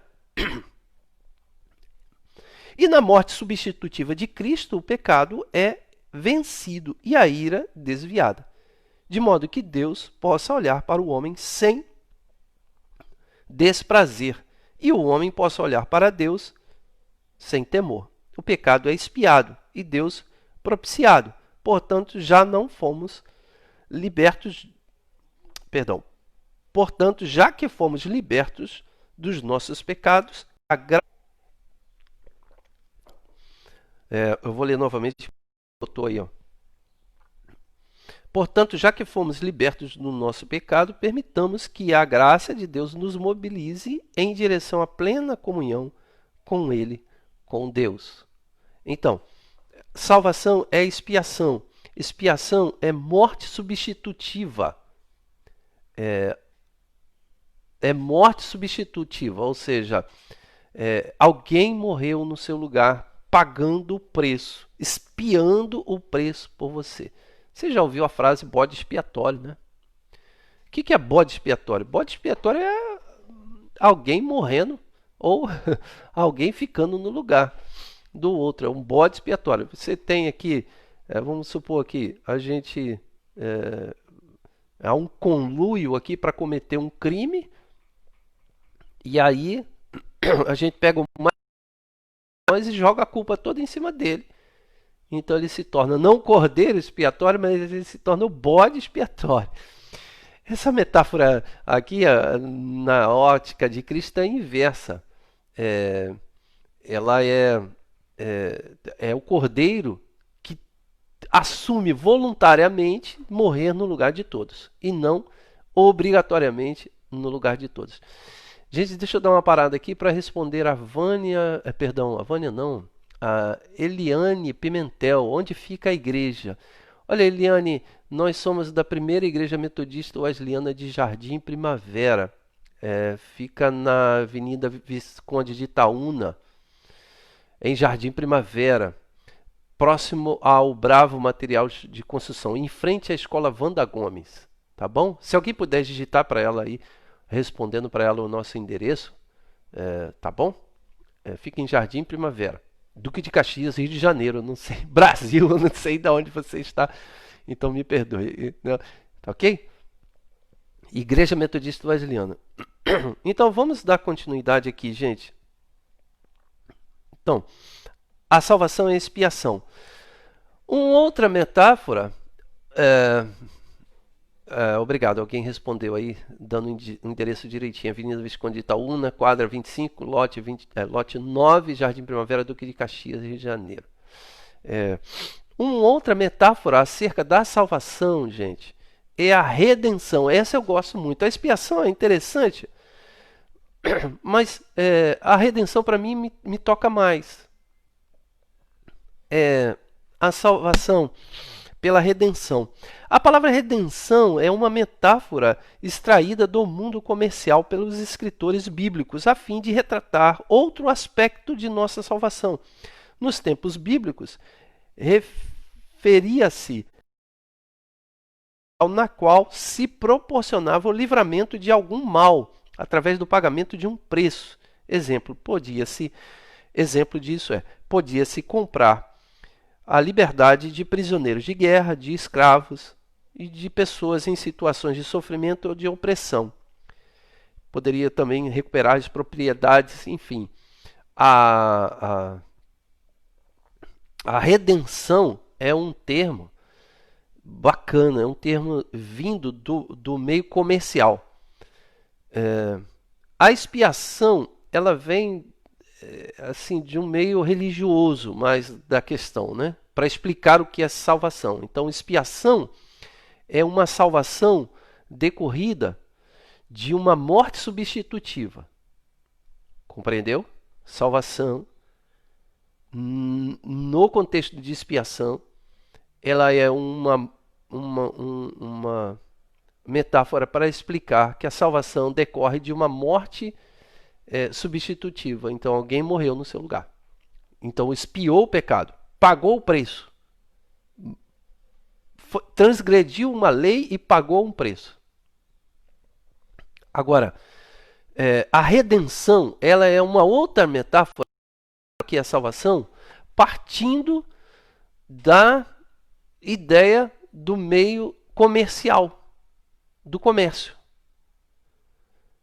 E na morte substitutiva de Cristo, o pecado é vencido e a ira desviada, de modo que Deus possa olhar para o homem sem desprazer e o homem possa olhar para Deus sem temor. O pecado é expiado e Deus propiciado. Portanto, já não fomos libertos, portanto, já que fomos libertos dos nossos pecados, eu vou ler novamente, botou aí, ó. Portanto, já que fomos libertos do nosso pecado, permitamos que a graça de Deus nos mobilize em direção à plena comunhão com Ele, com Deus. Então, salvação é expiação. Expiação é morte substitutiva. É morte substitutiva, ou seja, alguém morreu no seu lugar, pagando o preço, expiando o preço por você. Você já ouviu a frase bode expiatório, né? O que é bode expiatório? Bode expiatório é alguém morrendo ou alguém ficando no lugar do outro. É um bode expiatório. Você tem aqui, vamos supor aqui, a gente há um conluio aqui para cometer um crime, e aí a gente pega o mais e joga a culpa toda em cima dele. Então ele se torna não o cordeiro expiatório, mas ele se torna o bode expiatório. Essa metáfora aqui, na ótica de Cristo, é inversa. Ela é o cordeiro que assume voluntariamente morrer no lugar de todos e não obrigatoriamente no lugar de todos. Gente, deixa eu dar uma parada aqui para responder a Vânia, perdão, a Vânia não, a Eliane Pimentel. Onde fica a igreja? Olha, Eliane, nós somos da primeira igreja metodista wesleyana de Jardim Primavera. Fica na Avenida Visconde de Itaúna, em Jardim Primavera, próximo ao Bravo Material de Construção, em frente à Escola Wanda Gomes. Tá bom? Se alguém puder digitar para ela aí, respondendo para ela o nosso endereço, tá bom? Fica em Jardim Primavera, Duque de Caxias, Rio de Janeiro, não sei, Brasil, eu não sei de onde você está, então me perdoe, tá ok? Igreja Metodista Wesleyana. Então vamos dar continuidade aqui, gente. Então, a salvação é a expiação. Uma outra metáfora obrigado, alguém respondeu aí, dando o endereço direitinho. Avenida Visconde de Itaúna, quadra 25, lote 9, Jardim Primavera, Duque de Caxias, Rio de Janeiro. Uma outra metáfora acerca da salvação, gente, é a redenção. Essa eu gosto muito. A expiação é interessante, mas a redenção para mim me toca mais. A salvação pela redenção. A palavra redenção é uma metáfora extraída do mundo comercial pelos escritores bíblicos, a fim de retratar outro aspecto de nossa salvação. Nos tempos bíblicos, referia-se na qual se proporcionava o livramento de algum mal através do pagamento de um preço. Exemplo disso podia-se comprar a liberdade de prisioneiros de guerra, de escravos e de pessoas em situações de sofrimento ou de opressão. Poderia também recuperar as propriedades, enfim. A redenção é um termo bacana, é um termo vindo do meio comercial. A expiação, ela vem assim, de um meio religioso mais da questão, né? Para explicar o que é salvação. Então, expiação é uma salvação decorrida de uma morte substitutiva. Compreendeu? Salvação, no contexto de expiação, ela é uma metáfora para explicar que a salvação decorre de uma morte substitutiva. Então alguém morreu no seu lugar. Então expiou o pecado, pagou o preço, transgrediu uma lei e pagou um preço. Agora, a redenção, ela é uma outra metáfora que é a salvação, partindo da ideia do meio comercial, do comércio.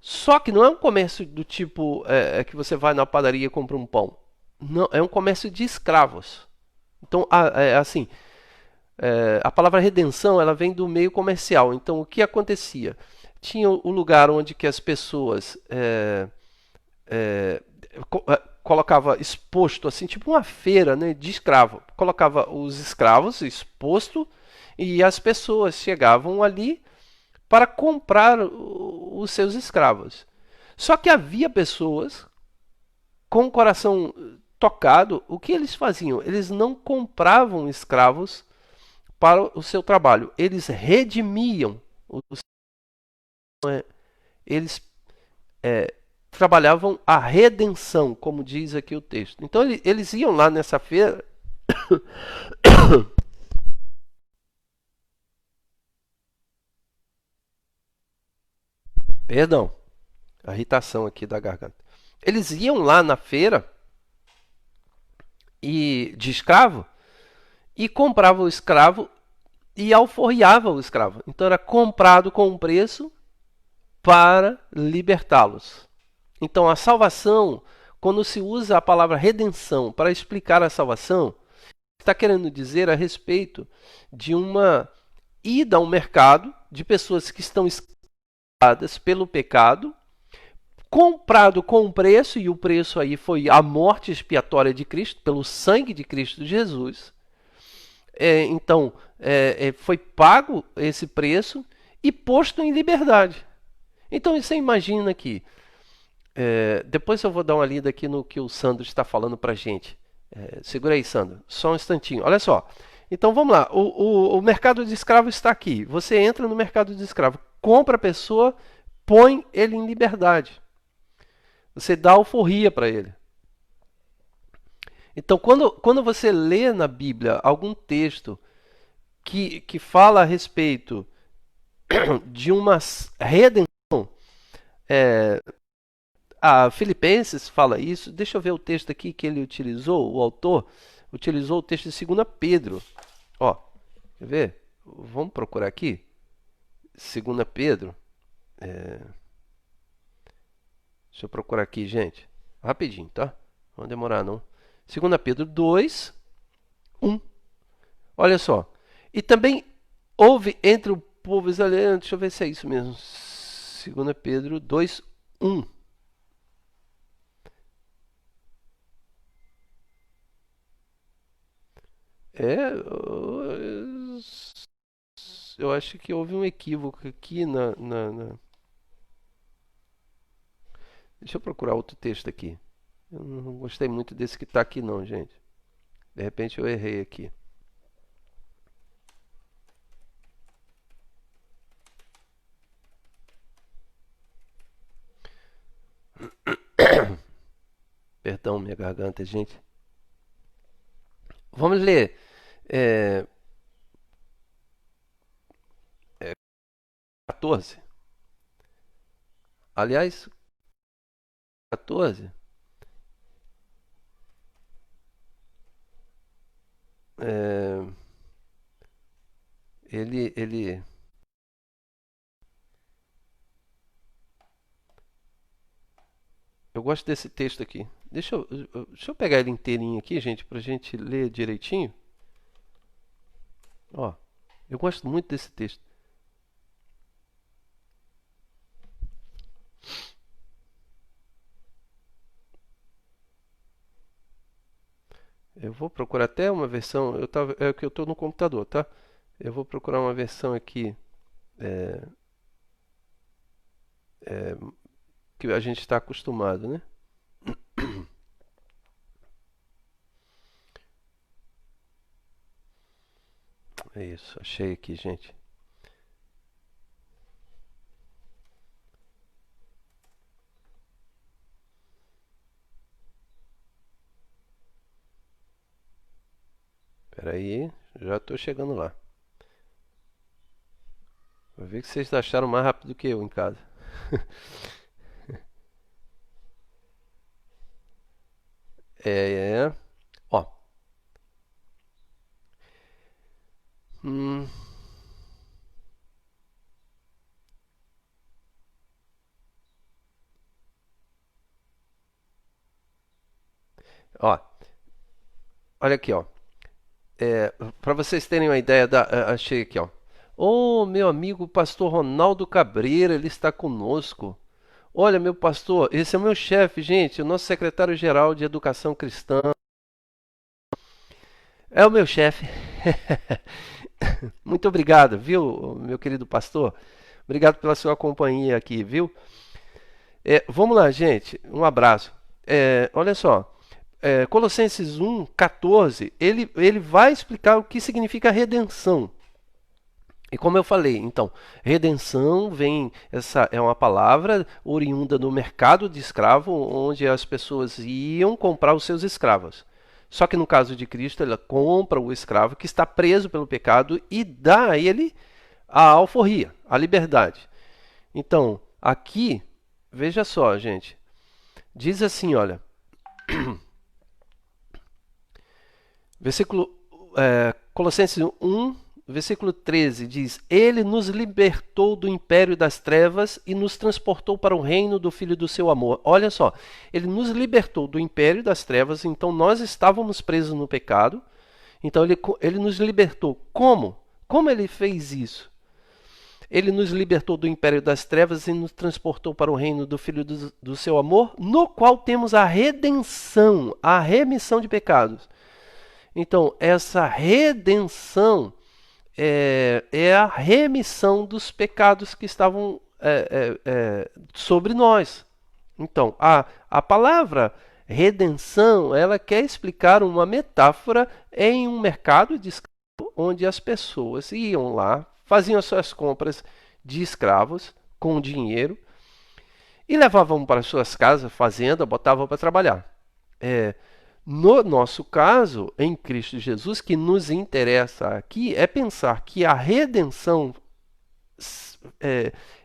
Só que não é um comércio do tipo que você vai na padaria e compra um pão. Não, é um comércio de escravos. Então, assim, a palavra redenção, ela vem do meio comercial. Então, o que acontecia? Tinha o lugar onde que as pessoas colocava exposto, assim, tipo uma feira, né, de escravo. Colocava os escravos exposto E as pessoas chegavam ali para comprar os seus escravos. Só que havia pessoas com o coração tocado, o que eles faziam? Eles não compravam escravos para o seu trabalho, eles redimiam, eles trabalhavam a redenção, como diz aqui o texto. Então eles iam lá nessa feira. Perdão, a irritação aqui da garganta. Eles iam lá na feira e de escravo e compravam o escravo e alforriavam o escravo. Então era comprado com um preço para libertá-los. Então a salvação, quando se usa a palavra redenção para explicar a salvação, está querendo dizer a respeito de uma ida ao mercado de pessoas que estão escravizadas pelo pecado, comprado com um preço, e o preço aí foi a morte expiatória de Cristo, pelo sangue de Cristo Jesus. Então, foi pago esse preço e posto em liberdade. Então, você imagina aqui. Depois eu vou dar uma lida aqui no que o Sandro está falando para a gente. Segura aí, Sandro. Só um instantinho. Olha só. Então, vamos lá. O mercado de escravo está aqui. Você entra no mercado de escravo, compra a pessoa, põe ele em liberdade. Você dá alforria para ele. Então, quando você lê na Bíblia algum texto que fala a respeito de uma redenção, a Filipenses fala isso. Deixa eu ver o texto aqui que ele utilizou, o autor utilizou o texto de 2 Pedro. Ó, quer ver? Vamos procurar aqui. 2 Pedro. Deixa eu procurar aqui, gente. Rapidinho, tá? Não vai demorar, não. 2 Pedro 2, 1. Olha só. E também houve entre o povo israelita. Deixa eu ver se é isso mesmo. 2 Pedro 2, 1. Eu acho que houve um equívoco aqui Deixa eu procurar outro texto aqui. Eu não gostei muito desse que está aqui não, gente. De repente eu errei aqui. Perdão, minha garganta, gente. Vamos ler. É, 14. Aliás, 14. É, ele. Eu gosto desse texto aqui. Deixa eu pegar ele inteirinho aqui, gente, pra gente ler direitinho. Ó, eu gosto muito desse texto. Eu vou procurar até uma versão. É que eu estou no computador, tá? Eu vou procurar uma versão aqui é, é, que a gente está acostumado, né? É isso, achei aqui, gente. Espera aí, já estou chegando lá. Vou ver que vocês acharam mais rápido que eu em casa. É, ó. Hum, ó, olha aqui, ó. Para vocês terem uma ideia achei aqui, ó. Ô, meu amigo pastor Ronaldo Cabreira, ele está conosco. Olha, meu pastor, esse é o meu chefe, gente, o nosso secretário-geral de Educação Cristã. É o meu chefe. Muito obrigado, viu, meu querido pastor? Obrigado pela sua companhia aqui, viu? Vamos lá, gente. Um abraço. Olha só. Colossenses 1:14, ele vai explicar o que significa redenção. E como eu falei, então, redenção essa é uma palavra oriunda do mercado de escravo, onde as pessoas iam comprar os seus escravos. Só que no caso de Cristo, ela compra o escravo que está preso pelo pecado e dá a ele a alforria, a liberdade. Então, aqui, veja só, gente, diz assim, olha, versículo Colossenses 1, versículo 13 diz: Ele nos libertou do império das trevas e nos transportou para o reino do Filho do seu amor. Olha só, ele nos libertou do império das trevas, então nós estávamos presos no pecado. Então ele nos libertou. Como? Como ele fez isso? Ele nos libertou do império das trevas e nos transportou para o reino do Filho do seu amor, no qual temos a redenção, a remissão de pecados. Então, essa redenção é a remissão dos pecados que estavam sobre nós. Então, a palavra redenção, ela quer explicar uma metáfora em um mercado de escravos, onde as pessoas iam lá, faziam as suas compras de escravos com dinheiro e levavam para suas casas, fazenda, botavam para trabalhar. No nosso caso, em Cristo Jesus, que nos interessa aqui é pensar que a redenção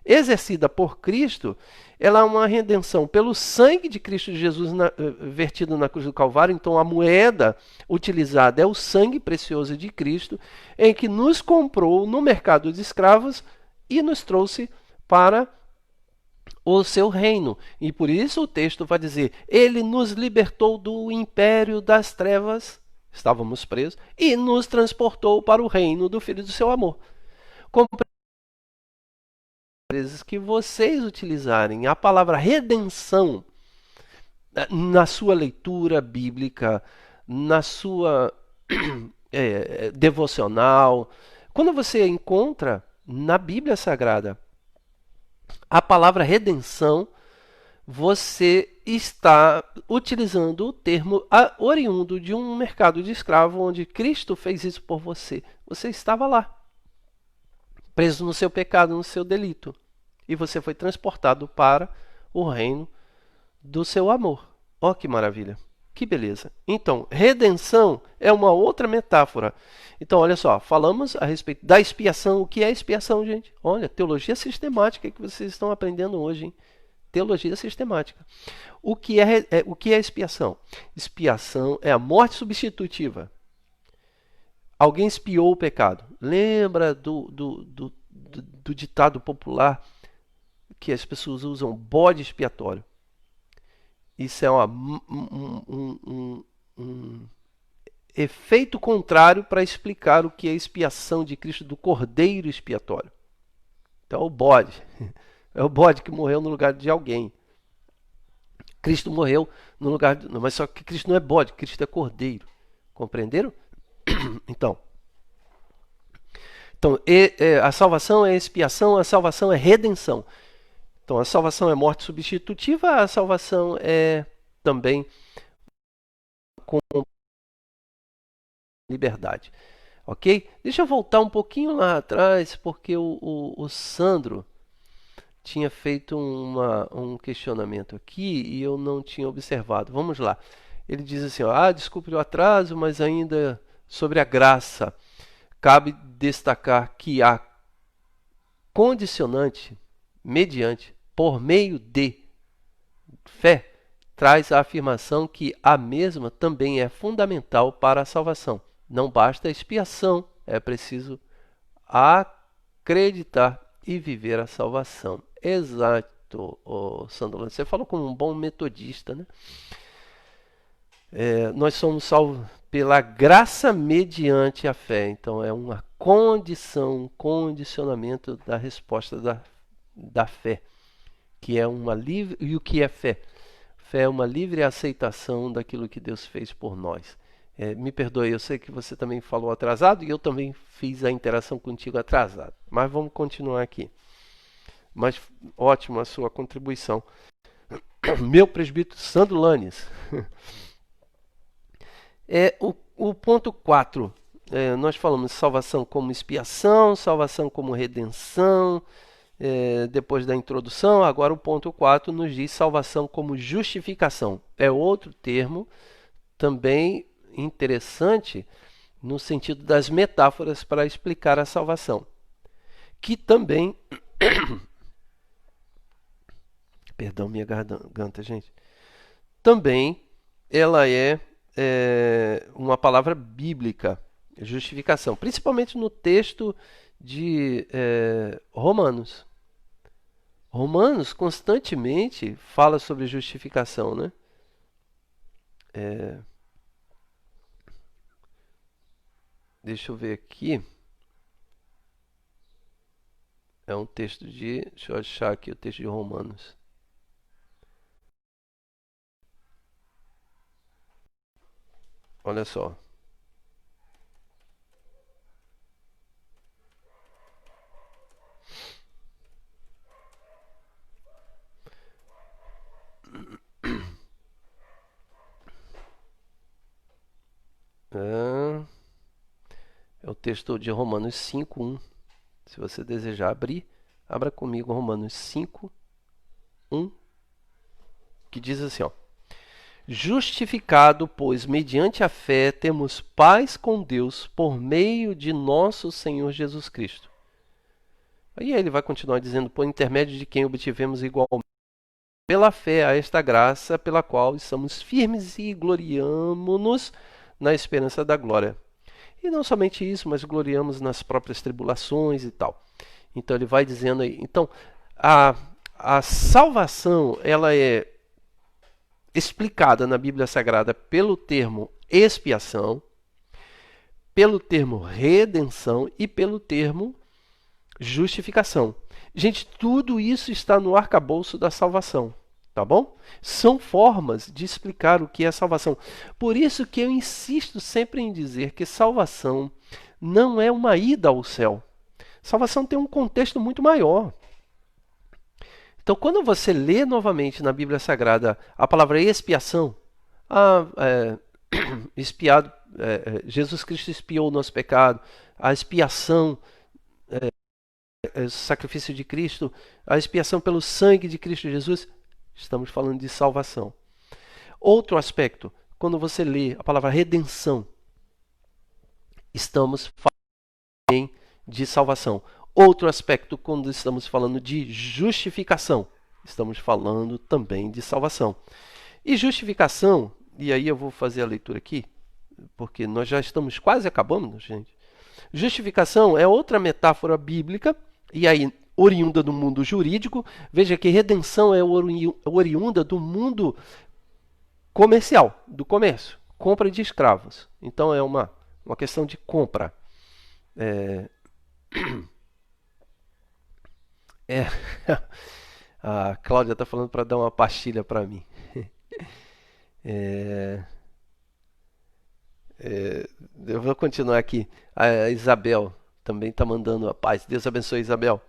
exercida por Cristo, ela é uma redenção pelo sangue de Cristo Jesus vertido na cruz do Calvário. Então, a moeda utilizada é o sangue precioso de Cristo, em que nos comprou no mercado de escravos e nos trouxe para o seu reino. E por isso o texto vai dizer: ele nos libertou do império das trevas, estávamos presos, e nos transportou para o reino do Filho do seu amor. Vezes que vocês utilizarem a palavra redenção na sua leitura bíblica, na sua devocional, quando você encontra na Bíblia Sagrada a palavra redenção, você está utilizando o termo oriundo de um mercado de escravo, onde Cristo fez isso por você. Você estava lá, preso no seu pecado, no seu delito. E você foi transportado para o reino do seu amor. Ó, que maravilha! Que beleza! Então, redenção é uma outra metáfora. Então, olha só, falamos a respeito da expiação. O que é expiação, gente? Olha, teologia sistemática que vocês estão aprendendo hoje, hein? Teologia sistemática. O que é expiação? Expiação é a morte substitutiva. Alguém expiou o pecado. Lembra do ditado popular que as pessoas usam: bode expiatório? Isso é um efeito contrário para explicar o que é a expiação de Cristo, do cordeiro expiatório. Então é o bode. É o bode que morreu no lugar de alguém. Cristo morreu no lugar de... Mas só que Cristo não é bode, Cristo é cordeiro. Compreenderam? Então, a salvação é expiação, a salvação é redenção. Então, a salvação é morte substitutiva, a salvação é também com liberdade. Ok? Deixa eu voltar um pouquinho lá atrás, porque o Sandro tinha feito um questionamento aqui e eu não tinha observado. Vamos lá. Ele diz assim, ó, desculpe o atraso, mas ainda sobre a graça, cabe destacar que a condicionante, mediante, por meio de fé, traz a afirmação que a mesma também é fundamental para a salvação. Não basta a expiação, é preciso acreditar e viver a salvação. Exato, Sandro. Você falou como um bom metodista, né? Nós somos salvos pela graça mediante a fé. Então é uma condição, um condicionamento da resposta da fé, que é uma livre. E o que é fé? Fé é uma livre aceitação daquilo que Deus fez por nós. Me perdoe, eu sei que você também falou atrasado e eu também fiz a interação contigo atrasado. Mas vamos continuar aqui. Mas ótimo a sua contribuição. Meu presbítero Sandro Lanes. O ponto 4. Nós falamos de salvação como expiação, salvação como redenção, depois da introdução. Agora o ponto 4 nos diz salvação como justificação. É outro termo também interessante no sentido das metáforas para explicar a salvação, que também perdão minha garganta, gente, também ela uma palavra bíblica, justificação, principalmente no texto de Romanos. Romanos constantemente fala sobre justificação, né? Deixa eu ver aqui. É um texto de... Deixa eu achar aqui o texto de Romanos. Olha só. É o texto de Romanos 5:1. Se você desejar abrir, abra comigo Romanos 5:1, que diz assim, ó: justificado, pois, mediante a fé, temos paz com Deus por meio de nosso Senhor Jesus Cristo. Aí ele vai continuar dizendo, por intermédio de quem obtivemos igualmente pela fé a esta graça, pela qual estamos firmes e gloriamo-nos na esperança da glória. E não somente isso, mas gloriamos nas próprias tribulações e tal. Então ele vai dizendo aí. Então a salvação ela é explicada na Bíblia Sagrada pelo termo expiação, pelo termo redenção e pelo termo justificação. Gente, tudo isso está no arcabouço da salvação, tá bom? São formas de explicar o que é salvação. Por isso que eu insisto sempre em dizer que salvação não é uma ida ao céu. Salvação tem um contexto muito maior. Então, quando você lê novamente na Bíblia Sagrada a palavra expiação, expiado, Jesus Cristo expiou o nosso pecado, a expiação, o sacrifício de Cristo, a expiação pelo sangue de Cristo Jesus, estamos falando de salvação. Outro aspecto, quando você lê a palavra redenção, estamos falando de salvação. Outro aspecto, quando estamos falando de justificação, estamos falando também de salvação. E justificação, e aí eu vou fazer a leitura aqui, porque nós já estamos quase acabando, gente. Justificação é outra metáfora bíblica, e aí oriunda do mundo jurídico. Veja que redenção é oriunda do mundo comercial, do comércio, compra de escravos. Então é uma questão de compra. A Cláudia está falando para dar uma pastilha para mim. Eu vou continuar aqui. A Isabel também está mandando a paz. Deus abençoe, Isabel.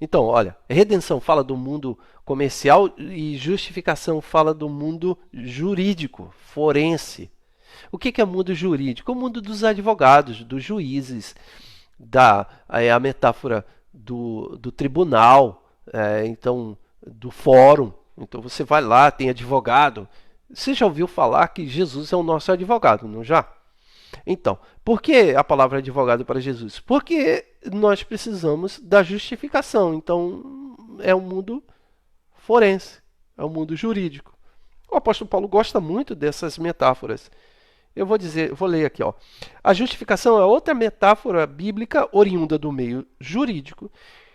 Então, olha, redenção fala do mundo comercial e justificação fala do mundo jurídico, forense. O que é mundo jurídico? O mundo dos advogados, dos juízes, a metáfora do tribunal, então do fórum. Então você vai lá, tem advogado. Você já ouviu falar que Jesus é o nosso advogado, não já? Então, por que a palavra advogado para Jesus? Porque nós precisamos da justificação. Então, é um mundo forense, é um mundo jurídico. O apóstolo Paulo gosta muito dessas metáforas. Eu vou ler aqui, ó. A justificação é outra metáfora bíblica oriunda do meio jurídico,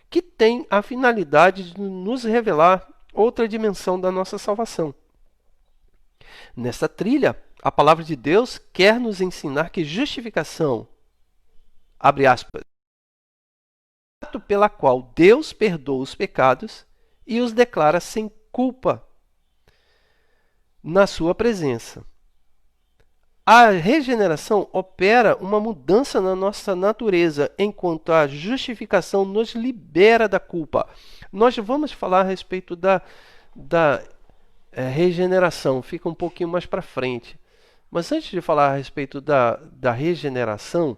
que tem a finalidade de nos revelar outra dimensão da nossa salvação. Nessa trilha, a palavra de Deus quer nos ensinar que justificação, abre aspas, ato pela qual Deus perdoa os pecados e os declara sem culpa na sua presença. A regeneração opera uma mudança na nossa natureza, enquanto a justificação nos libera da culpa. Nós vamos falar a respeito da regeneração, fica um pouquinho mais para frente. Mas antes de falar a respeito da regeneração,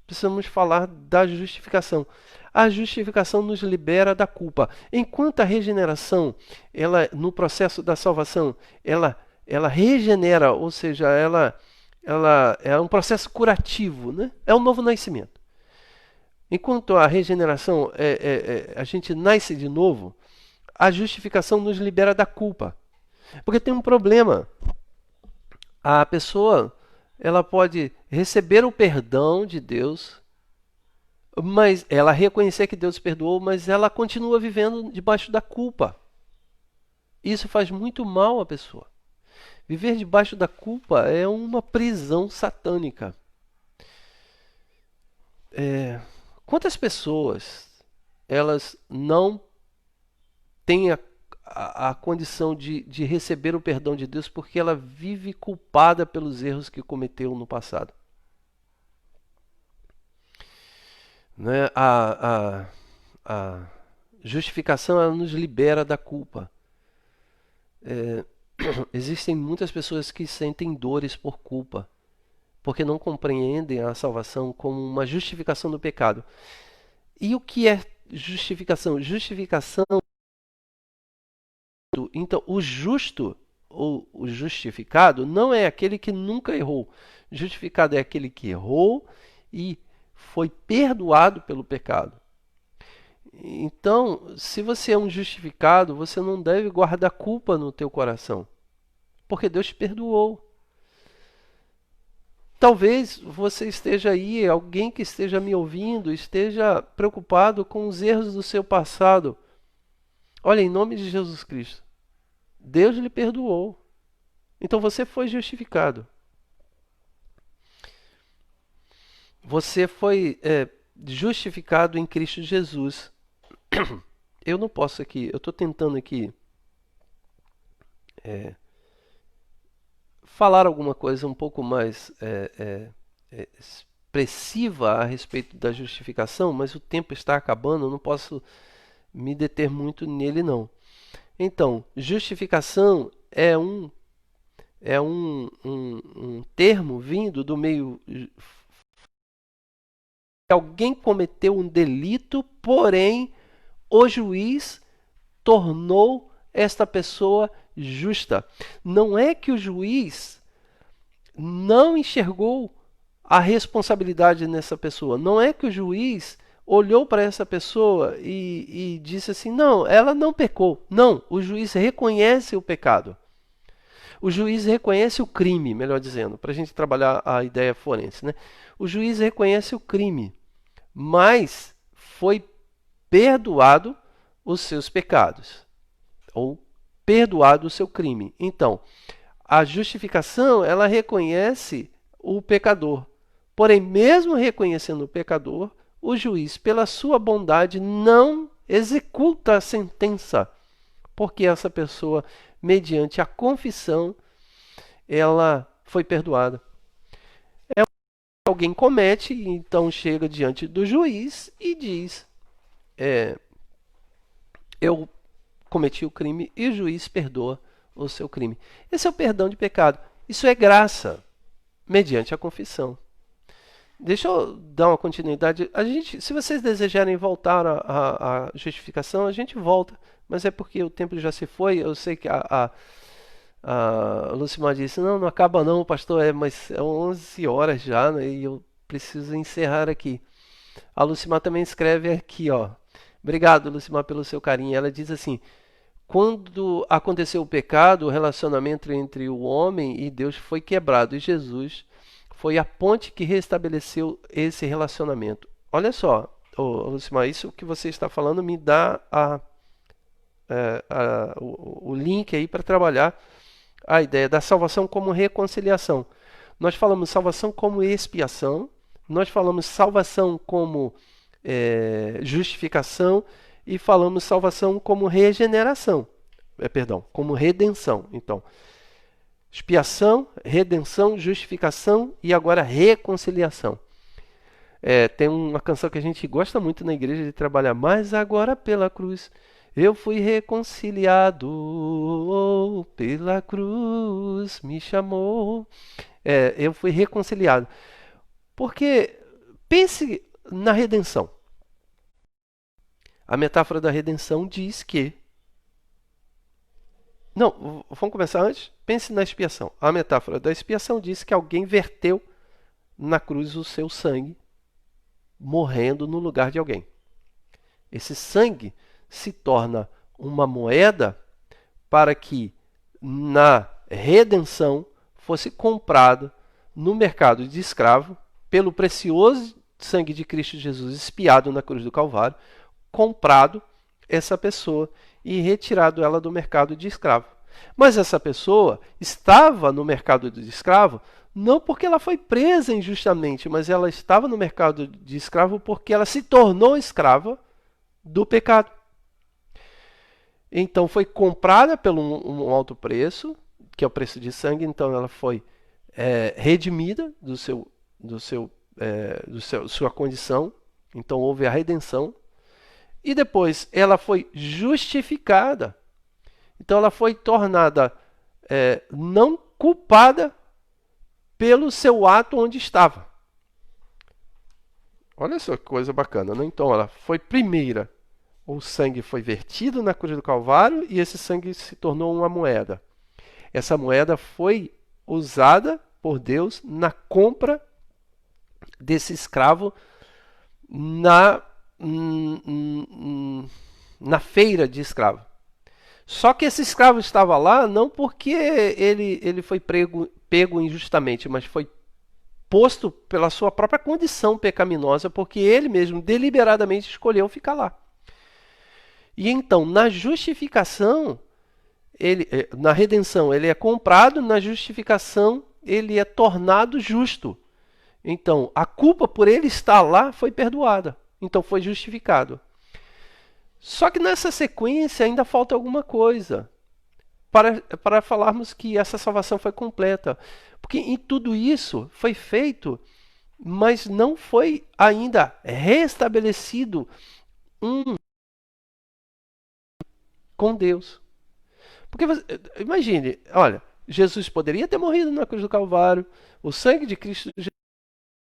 precisamos falar da justificação. A justificação nos libera da culpa. Enquanto a regeneração, no processo da salvação, ela regenera, ou seja, ela é um processo curativo, né? É um novo nascimento. Enquanto a regeneração, a gente nasce de novo, a justificação nos libera da culpa. Porque tem um problema. A pessoa, ela pode receber o perdão de Deus, mas ela reconhecer que Deus perdoou, mas ela continua vivendo debaixo da culpa. Isso faz muito mal à pessoa. Viver debaixo da culpa é uma prisão satânica. Quantas pessoas elas não têm a condição de receber o perdão de Deus porque ela vive culpada pelos erros que cometeu no passado? Né? A justificação ela nos libera da culpa. Existem muitas pessoas que sentem dores por culpa, porque não compreendem a salvação como uma justificação do pecado. E o que é justificação? Justificação. Então, o justo ou o justificado não é aquele que nunca errou. Justificado é aquele que errou e foi perdoado pelo pecado. Então, se você é um justificado, você não deve guardar culpa no teu coração, porque Deus te perdoou. Talvez você esteja aí, alguém que esteja me ouvindo, esteja preocupado com os erros do seu passado. Olha, em nome de Jesus Cristo, Deus lhe perdoou. Então você foi justificado. Você foi justificado em Cristo Jesus. Eu não posso aqui, eu estou tentando aqui falar alguma coisa um pouco mais expressiva a respeito da justificação, mas o tempo está acabando, eu não posso me deter muito nele não. Então, justificação é um termo vindo do meio. Alguém cometeu um delito, porém o juiz tornou esta pessoa justa. Não é que o juiz não enxergou a responsabilidade nessa pessoa. Não é que o juiz olhou para essa pessoa e disse assim, não, ela não pecou. Não, o juiz reconhece o pecado. O juiz reconhece o crime, melhor dizendo, para a gente trabalhar a ideia forense, né? O juiz reconhece o crime, mas foi perdoado os seus pecados, ou perdoado o seu crime. Então, a justificação, ela reconhece o pecador. Porém, mesmo reconhecendo o pecador, o juiz, pela sua bondade, não executa a sentença, porque essa pessoa, mediante a confissão, ela foi perdoada. Alguém comete, então chega diante do juiz e diz: eu cometi o crime e o juiz perdoa o seu crime. Esse é o perdão de pecado. Isso é graça, mediante a confissão. Deixa eu dar uma continuidade. Se vocês desejarem voltar à justificação, a gente volta. Mas é porque o tempo já se foi. Eu sei que a Lucimar disse, não acaba não, pastor, mas é 11 horas já, né, e eu preciso encerrar aqui. A Lucimar também escreve aqui, ó. Obrigado, Lucimar, pelo seu carinho. Ela diz assim, quando aconteceu o pecado, o relacionamento entre o homem e Deus foi quebrado, e Jesus foi a ponte que restabeleceu esse relacionamento. Olha só, Lucimar, isso que você está falando me dá o link aí para trabalhar a ideia da salvação como reconciliação. Nós falamos salvação como expiação, nós falamos salvação como justificação e falamos salvação como regeneração, como redenção. Então, Expiação, redenção, justificação e agora reconciliação. Tem uma canção que a gente gosta muito na igreja de trabalhar, mas agora pela cruz eu fui reconciliado, pela cruz me chamou. Eu fui reconciliado. Porque pense na redenção. A metáfora da redenção diz que... Não, vamos começar antes? Pense na expiação. A metáfora da expiação diz que alguém verteu na cruz o seu sangue, morrendo no lugar de alguém. Esse sangue se torna uma moeda para que na redenção fosse comprado no mercado de escravo pelo precioso sangue de Cristo Jesus expiado na cruz do Calvário, comprado essa pessoa e retirado ela do mercado de escravo. Mas essa pessoa estava no mercado de escravo não porque ela foi presa injustamente, mas ela estava no mercado de escravo porque ela se tornou escrava do pecado. Então foi comprada por um alto preço, que é o preço de sangue, então ela foi redimida sua condição, então houve a redenção, e depois ela foi justificada, então ela foi tornada não culpada pelo seu ato onde estava. Olha só que coisa bacana, né? Então ela foi primeira, o sangue foi vertido na cruz do Calvário e esse sangue se tornou uma moeda. Essa moeda foi usada por Deus na compra desse escravo na feira de escravo. Só que esse escravo estava lá não porque ele foi pego injustamente, mas foi posto pela sua própria condição pecaminosa, porque ele mesmo deliberadamente escolheu ficar lá. E então, na justificação, na redenção, ele é comprado, na justificação, ele é tornado justo. Então, a culpa por ele estar lá foi perdoada. Então, foi justificado. Só que nessa sequência ainda falta alguma coisa para falarmos que essa salvação foi completa. Porque em tudo isso foi feito, mas não foi ainda restabelecido com Deus. Porque imagine, olha, Jesus poderia ter morrido na cruz do Calvário, o sangue de Cristo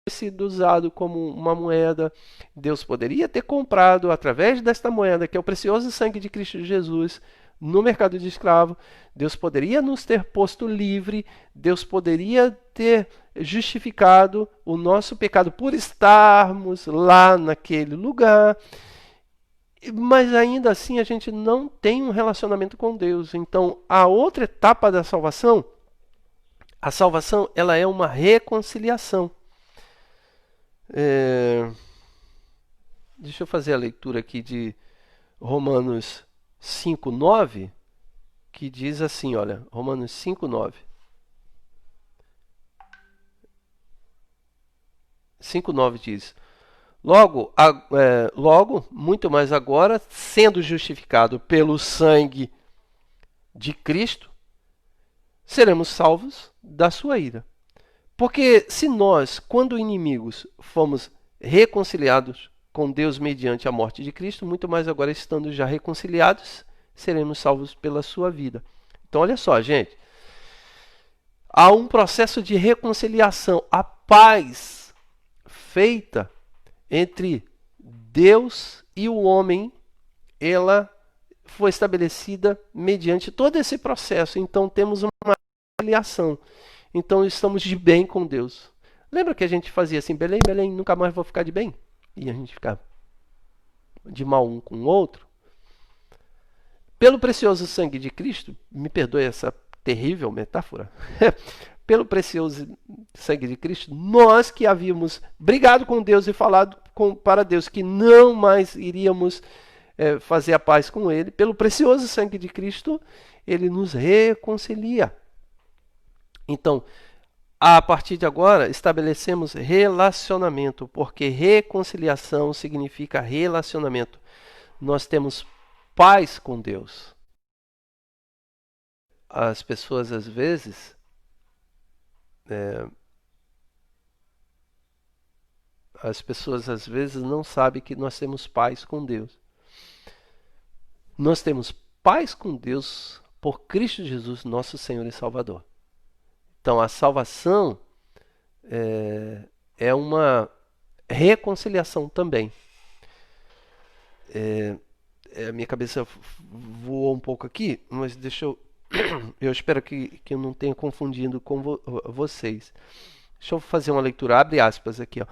sido usado como uma moeda, Deus poderia ter comprado através desta moeda, que é o precioso sangue de Cristo Jesus, no mercado de escravo, Deus poderia nos ter posto livre, Deus poderia ter justificado o nosso pecado por estarmos lá naquele lugar, mas ainda assim a gente não tem um relacionamento com Deus. Então, a outra etapa da salvação, a salvação, ela é uma reconciliação. Deixa eu fazer a leitura aqui de Romanos 5:9, que diz assim, olha, Romanos 5:9. 5:9 diz: logo, muito mais agora, sendo justificado pelo sangue de Cristo, seremos salvos da sua ira. Porque se nós, quando inimigos, fomos reconciliados com Deus mediante a morte de Cristo, muito mais agora, estando já reconciliados, seremos salvos pela sua vida. Então, olha só, gente. Há um processo de reconciliação. A paz feita entre Deus e o homem, ela foi estabelecida mediante todo esse processo. Então, temos uma reconciliação. Então estamos de bem com Deus. Lembra que a gente fazia assim, Belém, Belém, nunca mais vou ficar de bem? E a gente ficava de mal um com o outro. Pelo precioso sangue de Cristo, me perdoe essa terrível metáfora, pelo precioso sangue de Cristo, nós que havíamos brigado com Deus e falado para Deus que não mais iríamos fazer a paz com Ele, pelo precioso sangue de Cristo, Ele nos reconcilia. Então, a partir de agora, estabelecemos relacionamento, porque reconciliação significa relacionamento. Nós temos paz com Deus. As pessoas, às vezes, As pessoas às vezes não sabem que nós temos paz com Deus. Nós temos paz com Deus por Cristo Jesus, nosso Senhor e Salvador. Então a salvação é uma reconciliação também. A minha cabeça voou um pouco aqui, mas deixa eu. Eu espero que eu não tenha confundido com vocês. Deixa eu fazer uma leitura, abre aspas aqui. Ó.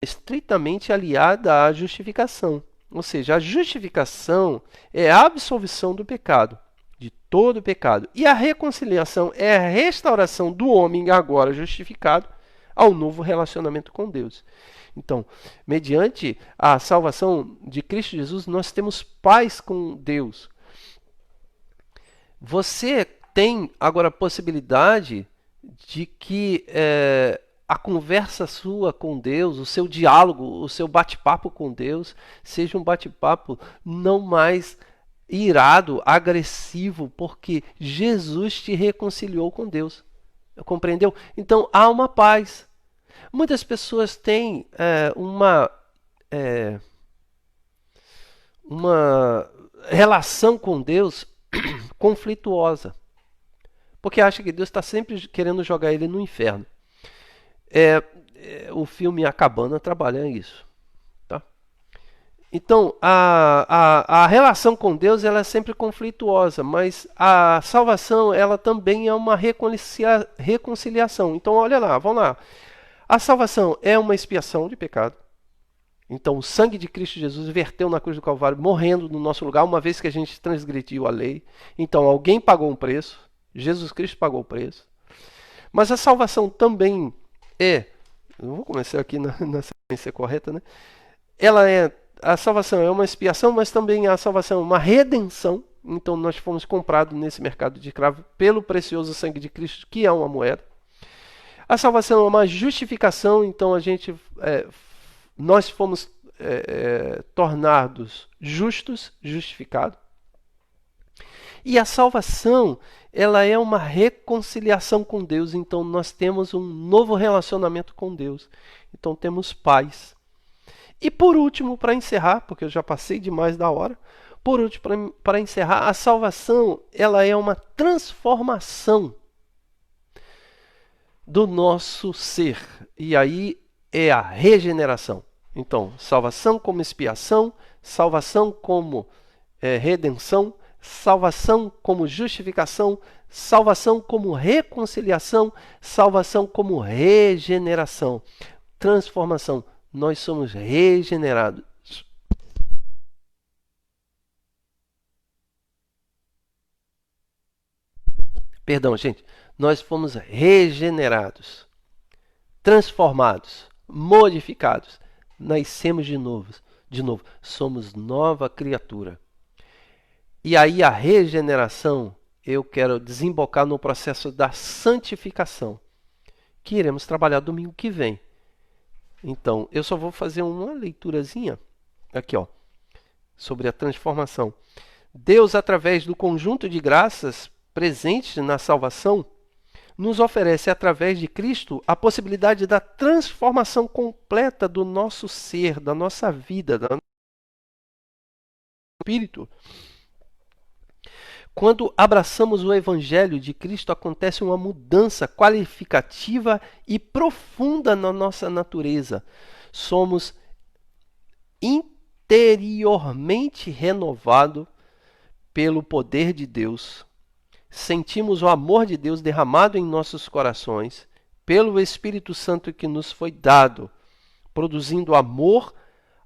Estritamente aliada à justificação. Ou seja, a justificação é a absolvição do pecado, de todo o pecado. E a reconciliação é a restauração do homem agora justificado ao novo relacionamento com Deus. Então, mediante a salvação de Cristo Jesus, nós temos paz com Deus. Você tem agora a possibilidade de que a conversa sua com Deus, o seu diálogo, o seu bate-papo com Deus, seja um bate-papo não mais irado, agressivo, porque Jesus te reconciliou com Deus. Compreendeu? Então há uma paz. Muitas pessoas têm uma relação com Deus conflituosa, porque acha que Deus está sempre querendo jogar ele no inferno. O filme A Cabana trabalha isso. Tá? Então, a relação com Deus ela é sempre conflituosa, mas a salvação ela também é uma reconciliação. Então, olha lá, vamos lá. A salvação é uma expiação de pecado. Então, o sangue de Cristo Jesus verteu na cruz do Calvário, morrendo no nosso lugar, uma vez que a gente transgrediu a lei. Então, alguém pagou um preço. Jesus Cristo pagou o preço. Mas a salvação também eu vou começar aqui na sequência correta, né? A salvação é uma expiação, mas também a salvação é uma redenção. Então, nós fomos comprados nesse mercado de escravo pelo precioso sangue de Cristo, que é uma moeda. A salvação é uma justificação, então nós fomos tornados justos, justificados. E a salvação, ela é uma reconciliação com Deus, então nós temos um novo relacionamento com Deus. Então temos paz. E por último, para encerrar, porque eu já passei demais da hora, por último, para encerrar, a salvação, ela é uma transformação do nosso ser. E aí é a regeneração. Então, salvação como expiação, salvação como redenção, salvação como justificação, salvação como reconciliação, salvação como regeneração, transformação. Nós somos regenerados. Perdão, gente. Nós fomos regenerados, transformados, modificados. Nascemos de novo. De novo, somos nova criatura. E aí a regeneração, eu quero desembocar no processo da santificação, que iremos trabalhar domingo que vem. Então, eu só vou fazer uma leiturazinha aqui, ó, sobre a transformação. Deus, através do conjunto de graças presentes na salvação, nos oferece, através de Cristo, a possibilidade da transformação completa do nosso ser, da nossa vida, do nosso espírito. Quando abraçamos o Evangelho de Cristo, acontece uma mudança qualificativa e profunda na nossa natureza. Somos interiormente renovados pelo poder de Deus. Sentimos o amor de Deus derramado em nossos corações, pelo Espírito Santo que nos foi dado, produzindo amor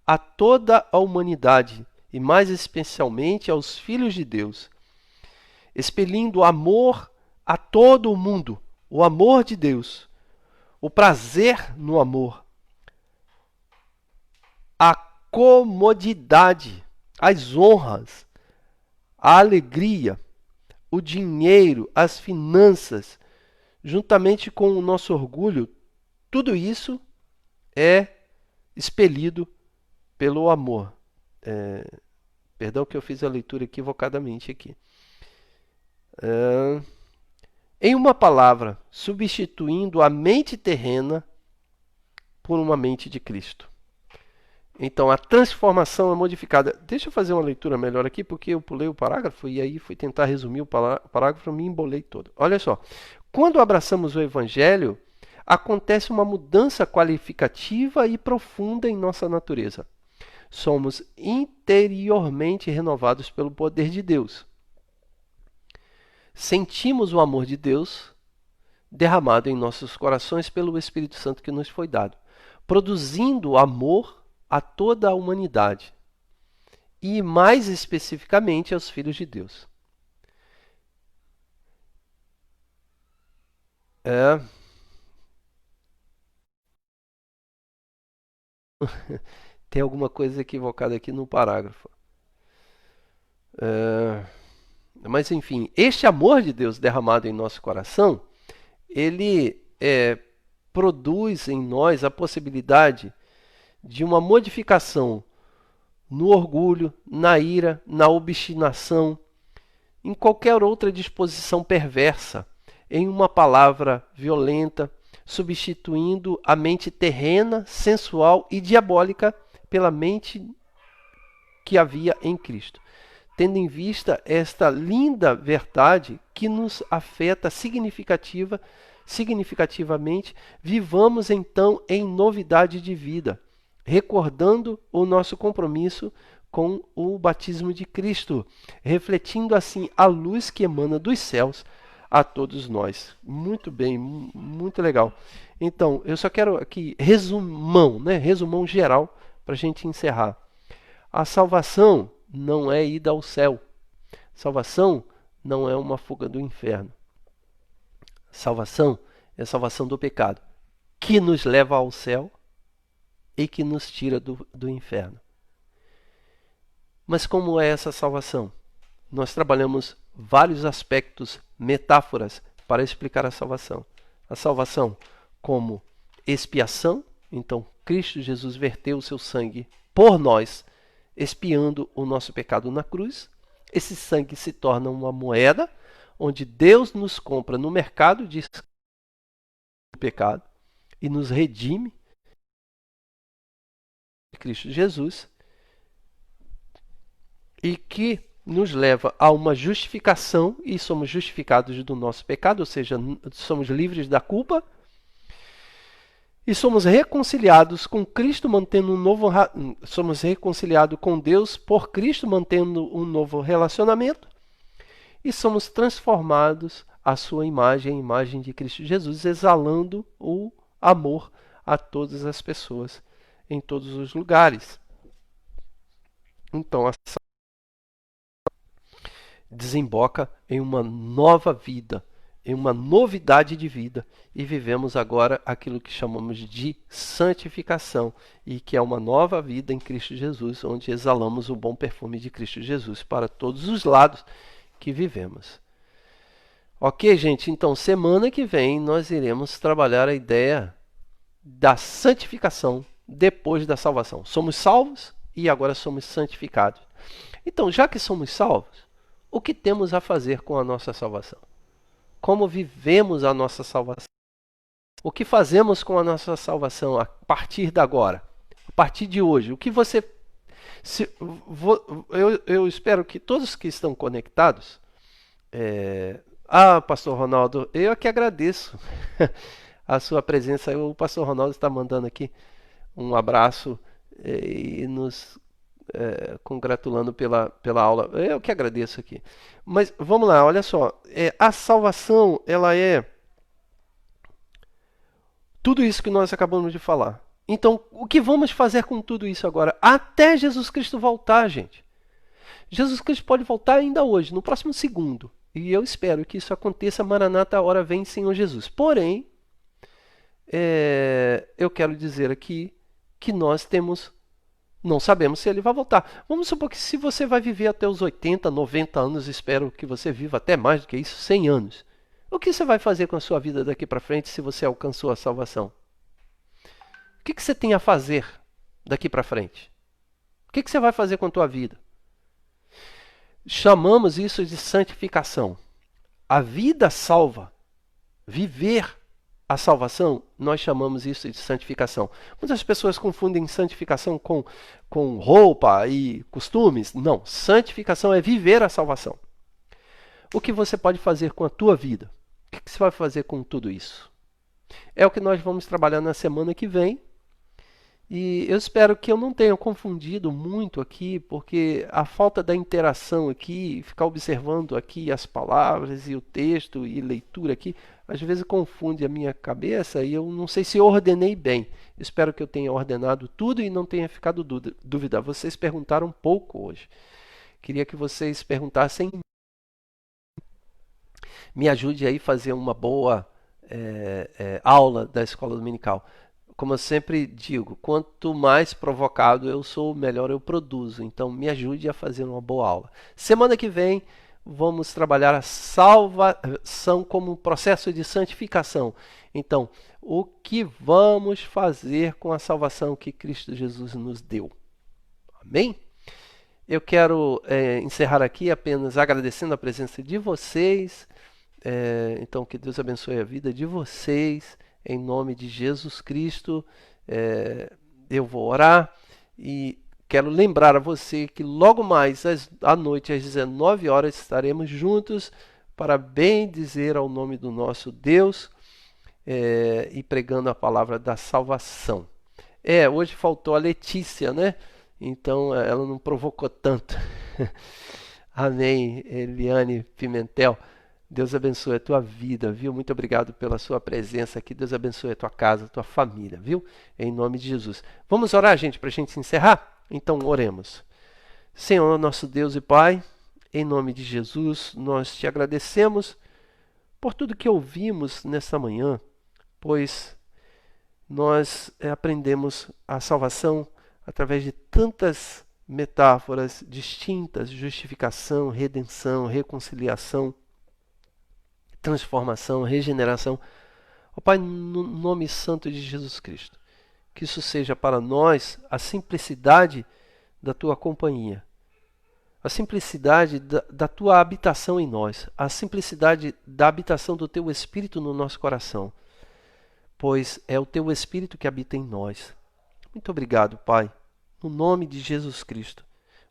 a toda a humanidade e mais especialmente aos filhos de Deus. Expelindo amor a todo o mundo, o amor de Deus, o prazer no amor, a comodidade, as honras, a alegria, o dinheiro, as finanças, juntamente com o nosso orgulho, tudo isso é expelido pelo amor. Perdão que eu fiz a leitura equivocadamente aqui. Em uma palavra, substituindo a mente terrena por uma mente de Cristo. Então, a transformação é modificada. Deixa eu fazer uma leitura melhor aqui, porque eu pulei o parágrafo e aí fui tentar resumir o parágrafo e me embolei todo. Olha só. Quando abraçamos o Evangelho, acontece uma mudança qualificativa e profunda em nossa natureza. Somos interiormente renovados pelo poder de Deus. Sentimos o amor de Deus derramado em nossos corações pelo Espírito Santo que nos foi dado, produzindo amor a toda a humanidade e, mais especificamente, aos filhos de Deus. Tem alguma coisa equivocada aqui no parágrafo. Mas, enfim, este amor de Deus derramado em nosso coração, ele produz em nós a possibilidade de uma modificação no orgulho, na ira, na obstinação, em qualquer outra disposição perversa, em uma palavra violenta, substituindo a mente terrena, sensual e diabólica pela mente que havia em Cristo. Tendo em vista esta linda verdade que nos afeta significativamente, vivamos então em novidade de vida, recordando o nosso compromisso com o batismo de Cristo, refletindo assim a luz que emana dos céus a todos nós. Muito bem, muito legal. Então, eu só quero aqui resumão geral para a gente encerrar. A salvação não é ida ao céu. Salvação não é uma fuga do inferno. Salvação é a salvação do pecado, que nos leva ao céu e que nos tira do inferno. Mas como é essa salvação? Nós trabalhamos vários aspectos, metáforas, para explicar a salvação. A salvação como expiação, então Cristo Jesus verteu o seu sangue por nós, expiando o nosso pecado na cruz. Esse sangue se torna uma moeda, onde Deus nos compra no mercado de pecado e nos redime de Cristo Jesus, e que nos leva a uma justificação, e somos justificados do nosso pecado, ou seja, somos livres da culpa, e somos reconciliados com Cristo, somos reconciliados com Deus por Cristo, mantendo um novo relacionamento, e somos transformados à sua imagem, a imagem de Cristo Jesus, exalando o amor a todas as pessoas, em todos os lugares. Então, a desemboca em uma nova vida, em uma novidade de vida, e vivemos agora aquilo que chamamos de santificação, e que é uma nova vida em Cristo Jesus, onde exalamos o bom perfume de Cristo Jesus para todos os lados que vivemos. Ok, gente? Então, semana que vem nós iremos trabalhar a ideia da santificação depois da salvação. Somos salvos e agora somos santificados. Então, já que somos salvos, o que temos a fazer com a nossa salvação? Como vivemos a nossa salvação? O que fazemos com a nossa salvação a partir de agora? A partir de hoje? O que você... Eu espero que todos que estão conectados... Pastor Ronaldo, eu que agradeço a sua presença. O pastor Ronaldo está mandando aqui um abraço e nos congratulando pela aula. Eu que agradeço aqui. Mas vamos lá, olha só. A salvação, ela é tudo isso que nós acabamos de falar. Então, o que vamos fazer com tudo isso agora? Até Jesus Cristo voltar, gente. Jesus Cristo pode voltar ainda hoje, no próximo segundo. E eu espero que isso aconteça. Maranata, a hora vem, Senhor Jesus. Porém, eu quero dizer aqui que nós não sabemos se ele vai voltar. Vamos supor que se você vai viver até os 80, 90 anos, espero que você viva até mais do que isso, 100 anos. O que você vai fazer com a sua vida daqui para frente se você alcançou a salvação? O que você tem a fazer daqui para frente? O que você vai fazer com a tua vida? Chamamos isso de santificação. A vida salva Viver a salvação, nós chamamos isso de santificação. Muitas pessoas confundem santificação com roupa e costumes. Não, santificação é viver a salvação. O que você pode fazer com a tua vida? O que você vai fazer com tudo isso? É o que nós vamos trabalhar na semana que vem. E eu espero que eu não tenha confundido muito aqui, porque a falta da interação aqui, ficar observando aqui as palavras e o texto e leitura aqui, às vezes confunde a minha cabeça e eu não sei se eu ordenei bem. Espero que eu tenha ordenado tudo e não tenha ficado dúvida. Vocês perguntaram um pouco hoje. Queria que vocês perguntassem. Me ajude aí a fazer uma boa aula da escola dominical. Como eu sempre digo, quanto mais provocado eu sou, melhor eu produzo. Então, me ajude a fazer uma boa aula. Semana que vem, vamos trabalhar a salvação como um processo de santificação. Então, o que vamos fazer com a salvação que Cristo Jesus nos deu? Amém? Eu quero encerrar aqui apenas agradecendo a presença de vocês. Então, que Deus abençoe a vida de vocês. Em nome de Jesus Cristo, eu vou orar e quero lembrar a você que logo mais à noite, às 19 horas, estaremos juntos para bendizer ao nome do nosso Deus e pregando a palavra da salvação. Hoje faltou a Letícia, né? Então ela não provocou tanto. Amém, Eliane Pimentel. Deus abençoe a tua vida, viu? Muito obrigado pela sua presença aqui. Deus abençoe a tua casa, a tua família, viu? Em nome de Jesus. Vamos orar, gente, para a gente se encerrar? Então, oremos. Senhor, nosso Deus e Pai, em nome de Jesus, nós te agradecemos por tudo que ouvimos nesta manhã, pois nós aprendemos a salvação através de tantas metáforas distintas: justificação, redenção, reconciliação, transformação, regeneração. Ó Pai, no nome santo de Jesus Cristo, que isso seja para nós a simplicidade da Tua companhia, a simplicidade da Tua habitação em nós, a simplicidade da habitação do Teu Espírito no nosso coração, pois é o Teu Espírito que habita em nós. Muito obrigado, Pai, no nome de Jesus Cristo.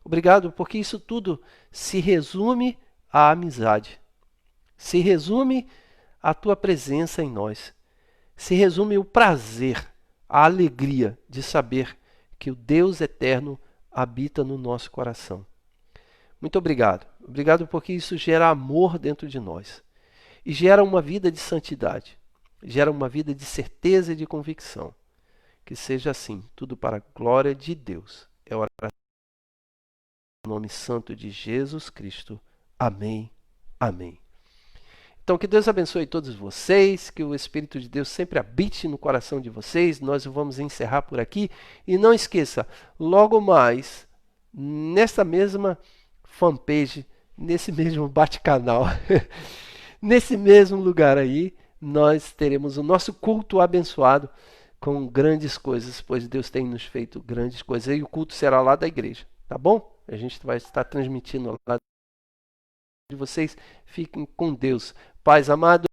Obrigado porque isso tudo se resume à amizade. Se resume a tua presença em nós. Se resume o prazer, a alegria de saber que o Deus eterno habita no nosso coração. Muito obrigado. Obrigado porque isso gera amor dentro de nós. E gera uma vida de santidade. Gera uma vida de certeza e de convicção. Que seja assim, tudo para a glória de Deus. É a oração no nome santo de Jesus Cristo. Amém. Amém. Então, que Deus abençoe todos vocês, que o Espírito de Deus sempre habite no coração de vocês. Nós vamos encerrar por aqui. E não esqueça, logo mais, nessa mesma fanpage, nesse mesmo bate-canal, nesse mesmo lugar aí, nós teremos o nosso culto abençoado com grandes coisas, pois Deus tem nos feito grandes coisas. E o culto será lá da igreja, tá bom? A gente vai estar transmitindo lá de vocês. Fiquem com Deus. Pais amados.